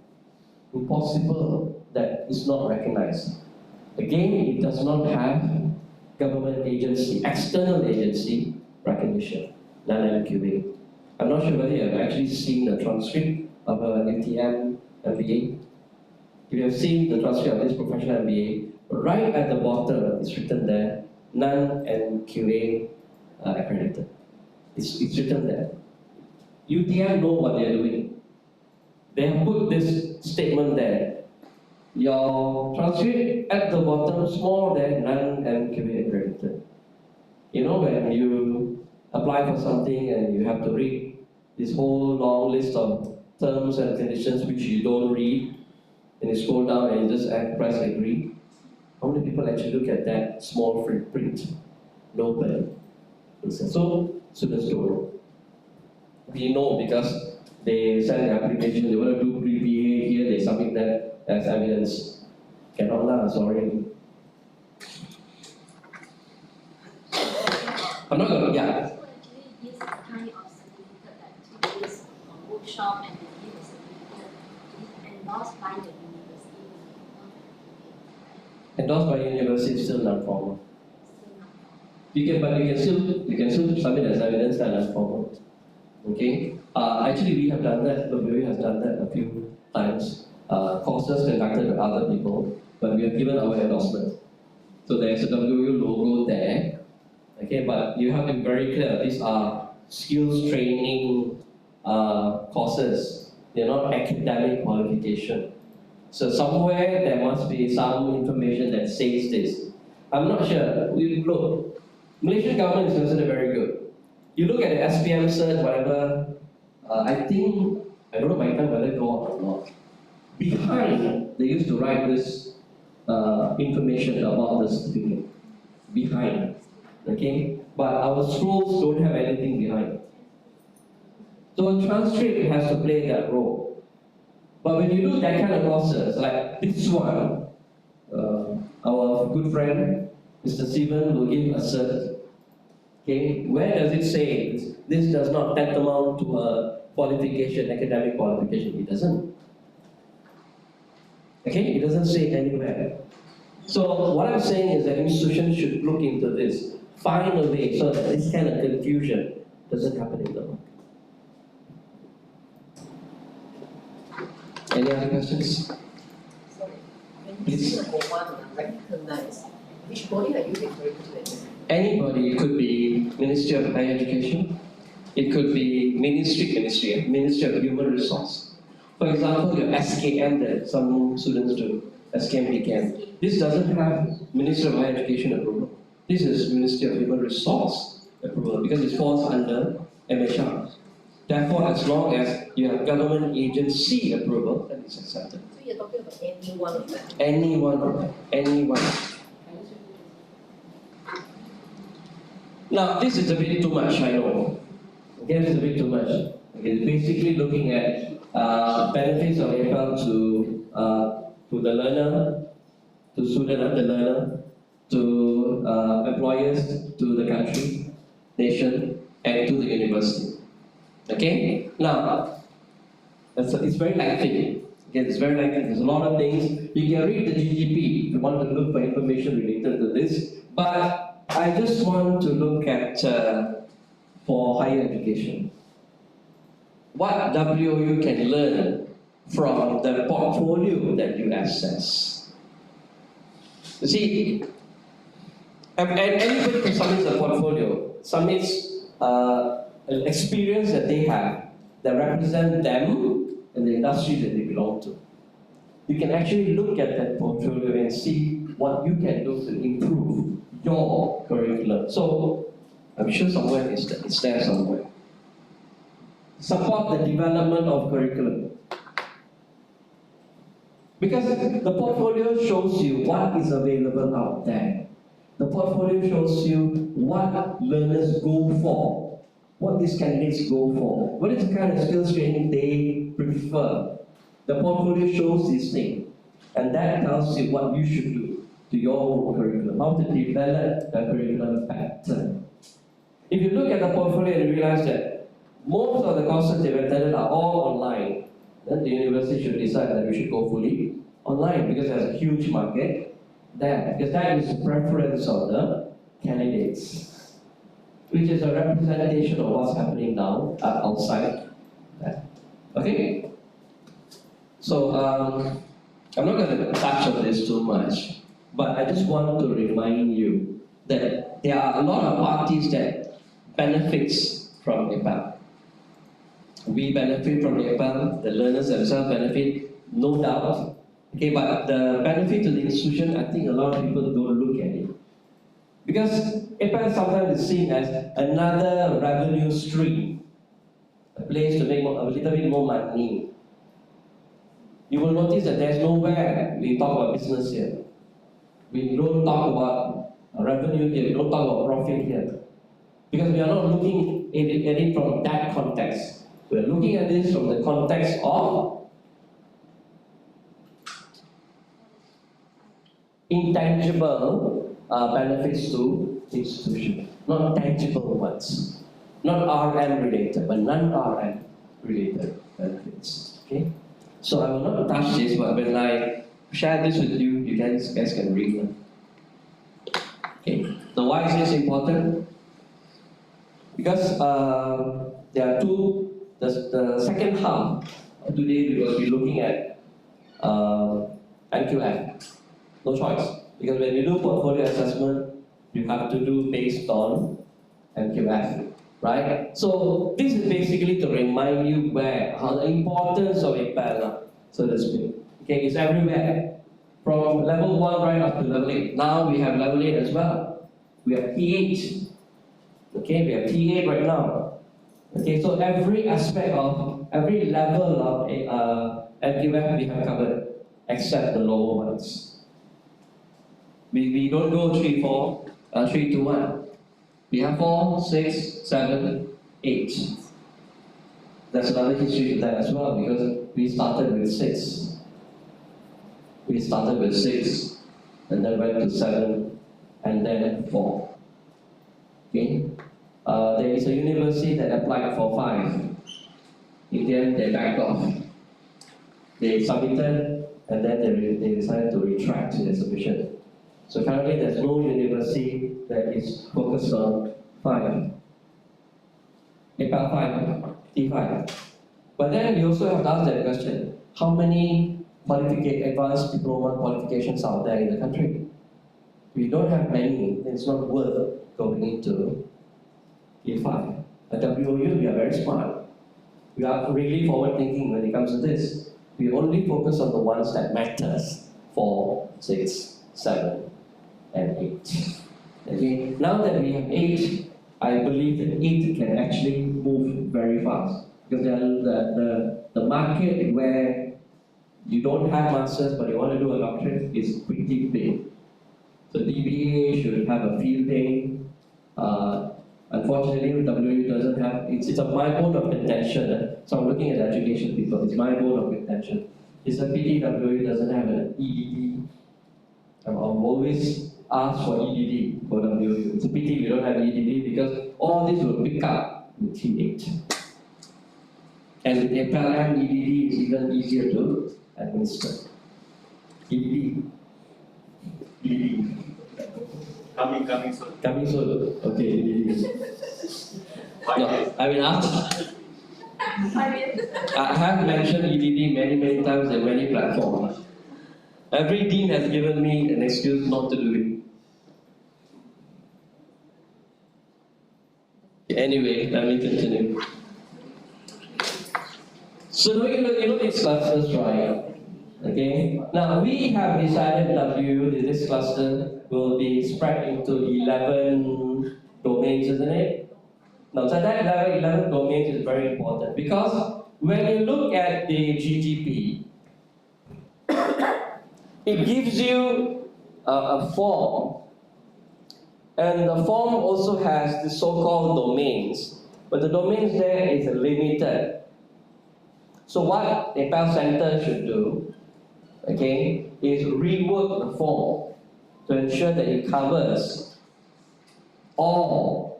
[SPEAKER 1] impossible that is not recognized. Again, it does not have government agency, external agency recognition, non-MQA. I'm not sure whether you have actually seen the transcript of a UTM MBA. If you have seen the transcript of this professional MBA, right at the bottom, it's written there, non-MQA accredited. It's written there. UTM know what they're doing. They have put this statement there. Your transcript at the bottom, small there, non-MQA accredited. You know, when you apply for something and you have to read this whole long list of terms and conditions which you don't read, and you scroll down and you just press agree. How many people actually look at that small print? Nobody. So students don't know. We know because they send the application, they want to do pre-BA here, they submit that as evidence. Cannot lah, sorry. I'm not going to, yeah.
[SPEAKER 4] So actually, this kind of certificate, like 2 days workshop and then give a certificate, is endorsed by the university.
[SPEAKER 1] Endorsed by university is still non-formal.
[SPEAKER 4] Still not.
[SPEAKER 1] But you can still submit as evidence that non-formal. Okay. Actually, we have done that. WU has done that a few times. Courses conducted with other people, but we have given our endorsement. So there's a WU logo there. Okay, but you have to be very clear. These are skills training courses. They're not academic qualification. So somewhere there must be some information that says this. I'm not sure. We look. Malaysian government is considered very good. You look at the SPM cert, whatever. I don't know by the time whether go on or not. Behind, they used to write this information about the certificate. Behind, okay? But our schools don't have anything behind. So a transcript has to play that role. But when you do that kind of courses, like this one, our good friend, Mr. Steven, will give a cert. Okay, where does it say this does not tantamount to a qualification, academic qualification? It doesn't. Okay, it doesn't say anywhere. So what I'm saying is that institutions should look into this, find a way so that this kind of confusion doesn't happen in the market. Any other questions?
[SPEAKER 9] Sorry. When you
[SPEAKER 1] Please.
[SPEAKER 9] say number one, recognize, which body are you referring to?
[SPEAKER 1] Anybody, it could be Ministry of Higher Education, it could be Ministry of Human Resource. For example, your SKM that some students do, SKM PKM. This doesn't have Ministry of Higher Education approval. This is Ministry of Human Resource approval because it falls under MHR. Therefore, as long as you have government agency approval, then it's accepted.
[SPEAKER 9] So you're talking about any one of them?
[SPEAKER 1] Anyone. Now, this is a bit too much, I know. Okay, this is a bit too much. Okay, basically looking at benefits of APEL to the learner, to student and the learner, to employers, to the country, nation, and to the university. Okay? Now, it's very lengthy. Okay, it's very lengthy. There's a lot of things. You can read the GGP if you want to look for information related to this. But I just want to look at for higher education. What WOU can learn from the portfolio that you access. You see, and anybody who submits a portfolio submits an experience that they have that represent them and the industry that they belong to. You can actually look at that portfolio and see what you can do to improve your curriculum. So, I'm sure somewhere it's there somewhere. Support the development of curriculum. Because the portfolio shows you what is available out there. The portfolio shows you what learners go for, what these candidates go for, what is the kind of skills training they prefer. The portfolio shows these things, and that tells you what you should do to your curriculum, how to develop the curriculum pattern. If you look at the portfolio and realize that most of the courses they've attended are all online, then the university should decide that we should go fully online because there's a huge market there. Because that is the preference of the candidates, which is a representation of what's happening now outside there. Okay? So, I'm not going to touch on this too much, but I just want to remind you that there are a lot of parties that benefits from APEL. We benefit from APEL, the learners themselves benefit, no doubt. Okay, but the benefit to the institution, I think a lot of people don't look at it. Because APEL sometimes is seen as another revenue stream, a place to make a little bit more money. You will notice that there's nowhere we talk about business here. We don't talk about revenue here, we don't talk about profit here. Because we are not looking at it from that context. We are looking at this from the context of intangible benefits to institution, not tangible ones. Not RM related, but non-RM related benefits. Okay? So I will not touch this, but when I share this with you, you guys can read them. Okay. Now why is this important? Because there are two. The second half of today we will be looking at NQF. No choice. Because when you do portfolio assessment, you have to do based on NQF. right? So this is basically to remind you how the importance of APEL, so to speak. Okay, it's everywhere. From level 1 right up to level 8. Now we have level 8 as well. We have T8. Okay, we have T8 right now. Okay, so every aspect of, every level of MQF we have covered, except the lower ones. We don't go 3, 4, 3, 2, 1. We have 4, 6, 7, 8. There's another history to that as well because we started with 6. We started with 6 and then went to 7 and then 4. Okay? There is a university that applied for 5. In the end, they backed off. They submitted and then they decided to retract their submission. So currently, there's no university that is focused on 5. APEL 5, T5. But then we also have to ask that question, how many advanced diploma qualifications are there in the country? We don't have many, it's not worth going into T5. At WOU, we are very smart. We are really forward thinking when it comes to this. We only focus on the ones that matters, 4, 6, 7, and 8. Okay, now that we have 8, I believe that 8 can actually move very fast. Because the market where you don't have masters but you want to do a doctorate is pretty big. So DBA should have a field day. Unfortunately, WU doesn't have, it's my bone of contention. So I'm looking at education people, it's my bone of contention. It's a pity WU doesn't have an EDD. I'm always asked for EDD for WU. It's a pity we don't have EDD because all this will pick up with T8. And with APEL M, EDD is even easier to administer. EDD. EDD.
[SPEAKER 6] Coming soon.
[SPEAKER 1] Coming soon. Okay, EDD. No, I will ask. I have mentioned EDD many times in many platforms. Every dean has given me an excuse not to do it. Anyway, let me continue. So you know these clusters, right? Okay. Now we have decided this cluster will be spread into 11 domains, isn't it? Now that 11 domains is very important because when you look at the GGP, it gives you a form, and the form also has the so-called domains, but the domains there is limited. So what APEL Center should do, okay, is rework the form to ensure that it covers all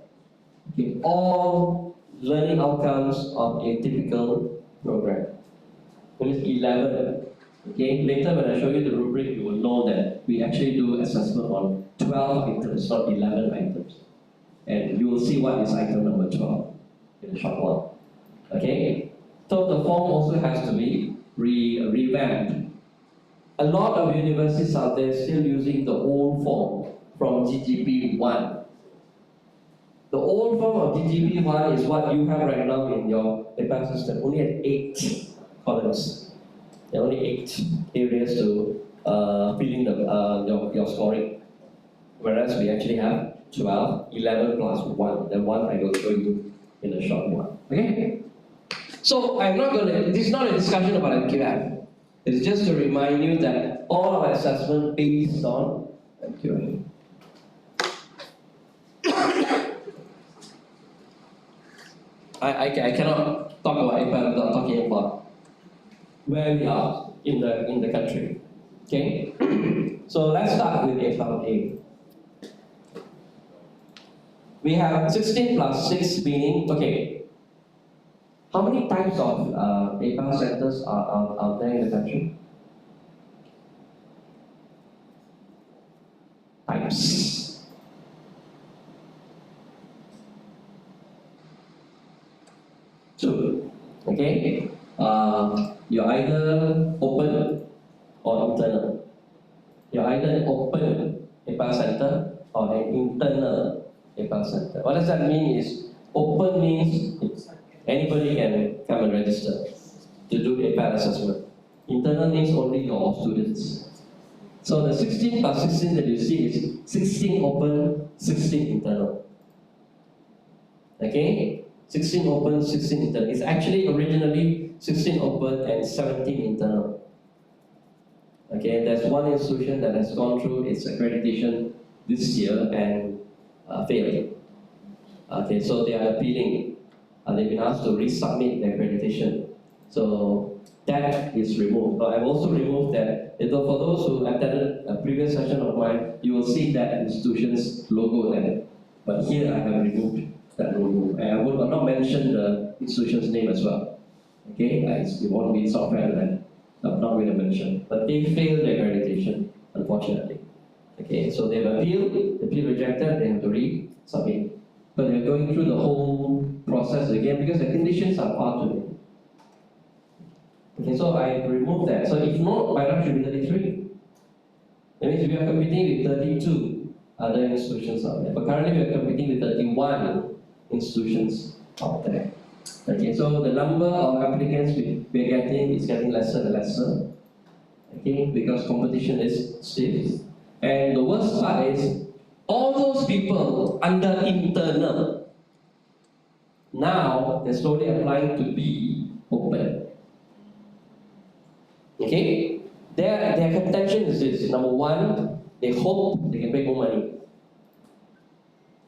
[SPEAKER 1] learning outcomes of a typical program. That means 11. Okay, later when I show you the rubric, you will know that we actually do assessment on 12 items, not 11 items. And you will see what is item number 12 in the short while. Okay? So the form also has to be revamped. A lot of universities out there still using the old form from GGP 1. The old form of GGP 1 is what you have right now in your APEL system, only at 8 columns. There are only 8 areas to fill in your scoring. Whereas we actually have 12, 11 plus 1. The 1 I will show you in a short while. Okay? So this is not a discussion about MQF. It's just to remind you that all our assessment based on MQF. I cannot talk about APEL without talking about where we are in the country. Okay? So let's start with APEL A. We have 16 plus 6 meaning, okay. How many types of APEL centers are there in the country? Types. Two. Okay? You're either open or internal. You're either open APEL center or an internal APEL center. What does that mean is Open means anybody can come and register to do APEL assessment. Internal means only your students. So the 16 plus 16 that you see is 16 open, 16 internal. Okay? 16 open, 16 internal. It's actually originally 16 open and 17 internal. Okay, there's one institution that has gone through its accreditation this year and failed. Okay, so they are appealing. They've been asked to resubmit their accreditation. So that is removed. But I've also removed that. For those who attended a previous session of mine, you will see that institution's logo there. But here I have removed that logo. And I will not mention the institution's name as well. Okay, it won't be software then. I'm not going to mention. But they failed their accreditation, unfortunately. Okay, so they've appealed, the appeal rejected, they have to resubmit. But they're going through the whole process again because the conditions are far too many. Okay, so I removed that. So if not, by now should be 33. That means we are competing with 32 other institutions out there. But currently we are competing with 31 institutions out there. Okay, so the number of applicants we are getting is getting lesser and lesser. Okay, because competition is stiff. And the worst part is, all those people under internal, now they're slowly applying to be open. Okay? Their contention is this. Number one, they hope they can make more money.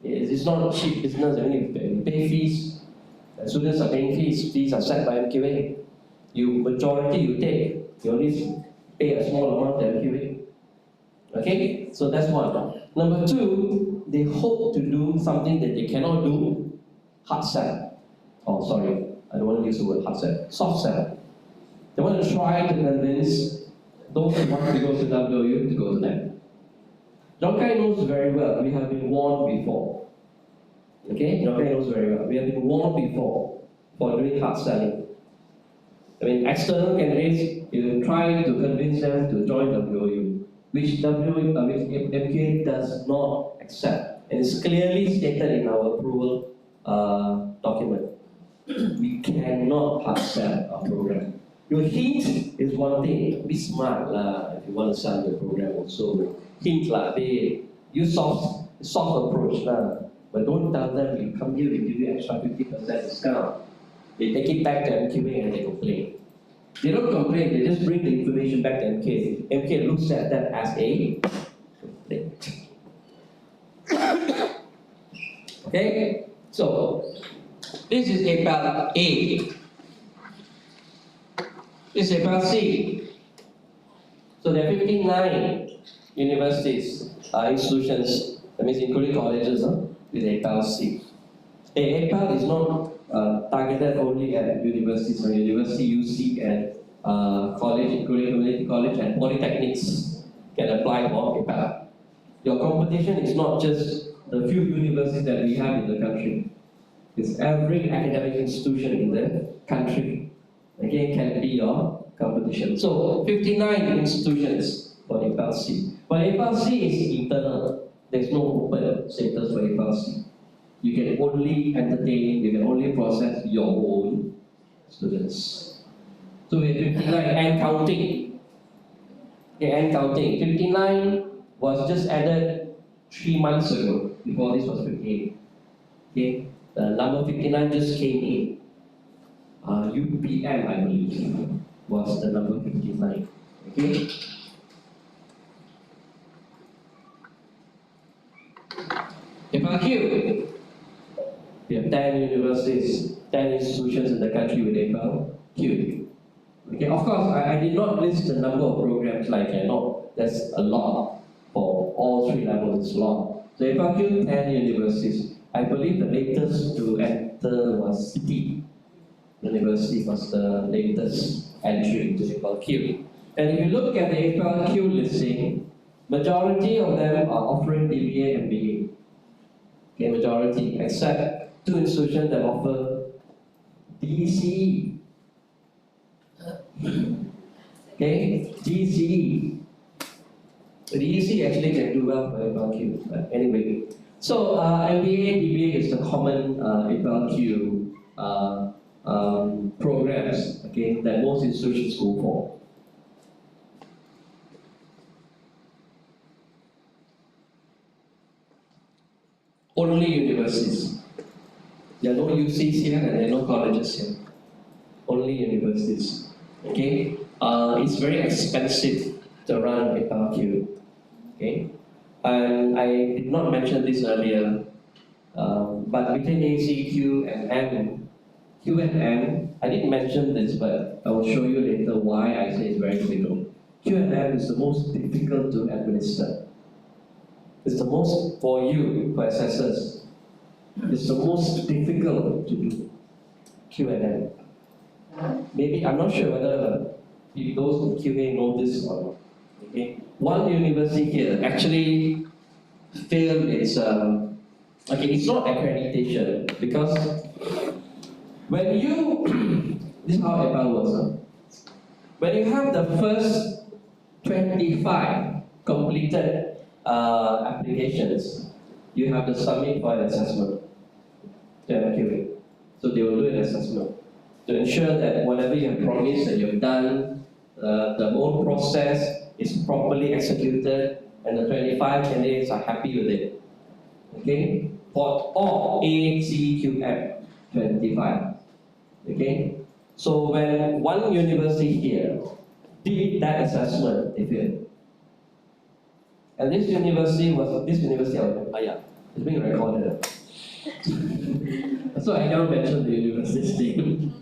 [SPEAKER 1] It's not a cheap business. I mean, you pay fees. Students are paying fees. Fees are set by MQA. Majority you take. You only pay a small amount to MQA. Okay? So that's one. Number two, they hope to do something that they cannot do. Hard sell. Oh, sorry. I don't want to use the word hard sell. Soft sell. They want to try to convince those who want to go to WU to go to them. John Kai knows very well, we have been warned before. Okay, John Kai knows very well. We have been warned before for doing hard selling. I mean, external candidates, you try to convince them to join WU, which MQA does not accept. And it's clearly stated in our approval document. We cannot hard sell our program. Your hint is one thing. Be smart lah if you want to sell your program also. Hint lah, use soft approach lah. But don't tell them you come here, we give you extra 50% discount. They take it back to MQA and they complain. They don't complain, they just bring the information back to MQA. MQA looks at that as a complaint. Okay, so this is APEL A. This is APEL C. So there are 59 universities, institutions, that means including colleges, with APEL C. APEL is not targeted only at universities, so university, UC, and college, including community college and polytechnics can apply for APEL. Your competition is not just the few universities that we have in the country. It's every academic institution in the country. Again, can be your competition. So 59 institutions for APEL C. But APEL C is internal. There's no open status for APEL C. You can only entertain, you can only process your own students. So we have 59 and counting. Okay, and counting. 59 was just added 3 months ago. Before this was 58. Okay, the number 59 just came in. UPM, I believe, was the number 59. Okay? APEL Q. We have 10 universities, 10 institutions in the country with APEL Q. Okay, of course, I did not list the number of programs like I know. That's a lot for all 3 levels, it's a lot. So APEL Q, 10 universities. I believe the latest to enter was City University was the latest entry into APEL Q. And if you look at the APEL Q listing, majority of them are offering DBA and BA. Okay, majority, except 2 institutions that offer DCE. Okay, DCE. The DCE actually can do well for APEL Q. But anyway, So MBA, BBA is the common APEL programs, okay, that most institutions go for. Only universities. There are no UCs here and there are no colleges here. Only universities. Okay? It's very expensive to run APEL. Okay? And I did not mention this earlier, but between ACQ and M, Q and M, I didn't mention this, but I will show you later why I say it's very difficult. Q and M is the most difficult to administer. It's the most, for you, for assessors, it's the most difficult to do, Q and M. Maybe, I'm not sure whether those in QA know this or not. Okay? One university here actually failed its, it's not accreditation, because when you, this is how APEL works. When you have the first 25 completed applications, you have to submit for an assessment to MQA. So they will do an assessment to ensure that whatever you have promised that you have done, the whole process is properly executed, and the 25 candidates are happy with it. Okay? For all ACQM 25. Okay? So when one university here did that assessment, they failed. And this university it's being recorded. So I cannot mention the university's name.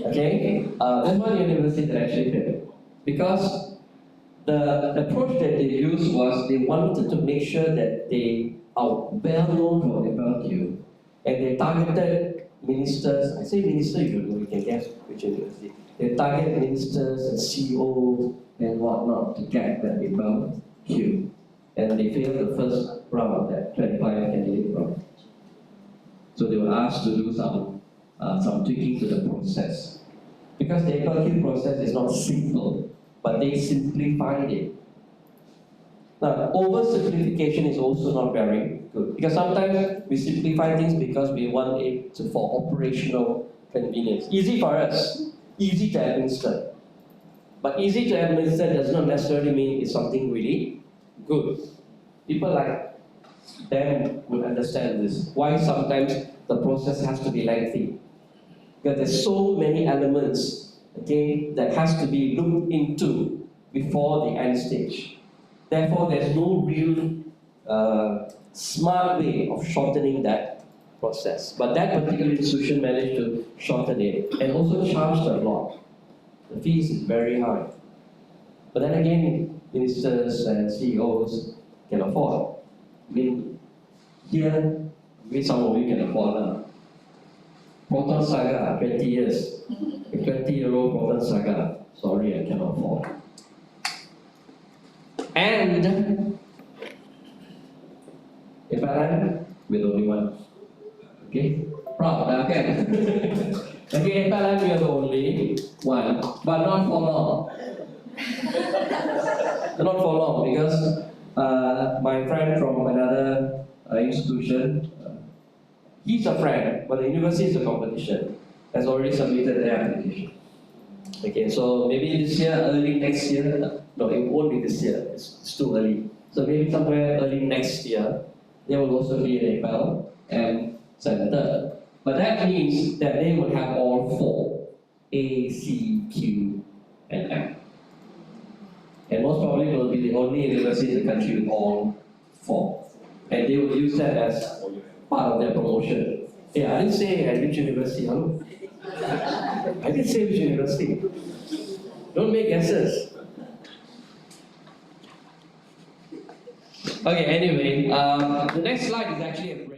[SPEAKER 1] Okay? There's one university that actually failed. Because the approach that they used was they wanted to make sure that they are well known for APEL, and they targeted ministers. I say minister, you can guess which university. They target ministers and CEOs and whatnot to get that APEL Q. And they failed the first round of that 25 candidate round. So they were asked to do some tweaking to the process. Because the APEL Q process is not simple, but they simplified it. Now, oversimplification is also not very good, because sometimes we simplify things because we want it for operational convenience. Easy for us, easy to administer. But easy to administer does not necessarily mean it's something really good. People like them would understand this. Why sometimes the process has to be lengthy. Because there's so many elements, okay, that has to be looked into before the end stage. Therefore, there's no real smart way of shortening that process. But that particular institution managed to shorten it and also charged a lot. The fees is very high. But then again, ministers and CEOs can afford. I mean, here, maybe some of you can afford. Proton Saga, 20 years. A 20-year-old Proton Saga. Sorry, I cannot afford. And if I am with only one. Okay? Proud, okay? Okay, if I am with only one, but not for long. Not for long, because my friend from another institution, he's a friend, but the university is a competition, has already submitted their application. Okay, so maybe this year, early next year, no, it won't be this year, it's too early. So maybe somewhere early next year, there will also be an APEL M Center. But that means that they will have all four, A, C, Q, and M. And most probably will be the only university in the country with all four. And they will use that as part of their promotion. Yeah, I didn't say at which university, hello? I didn't say which university. Don't make guesses. Okay, anyway, the next slide is actually a break.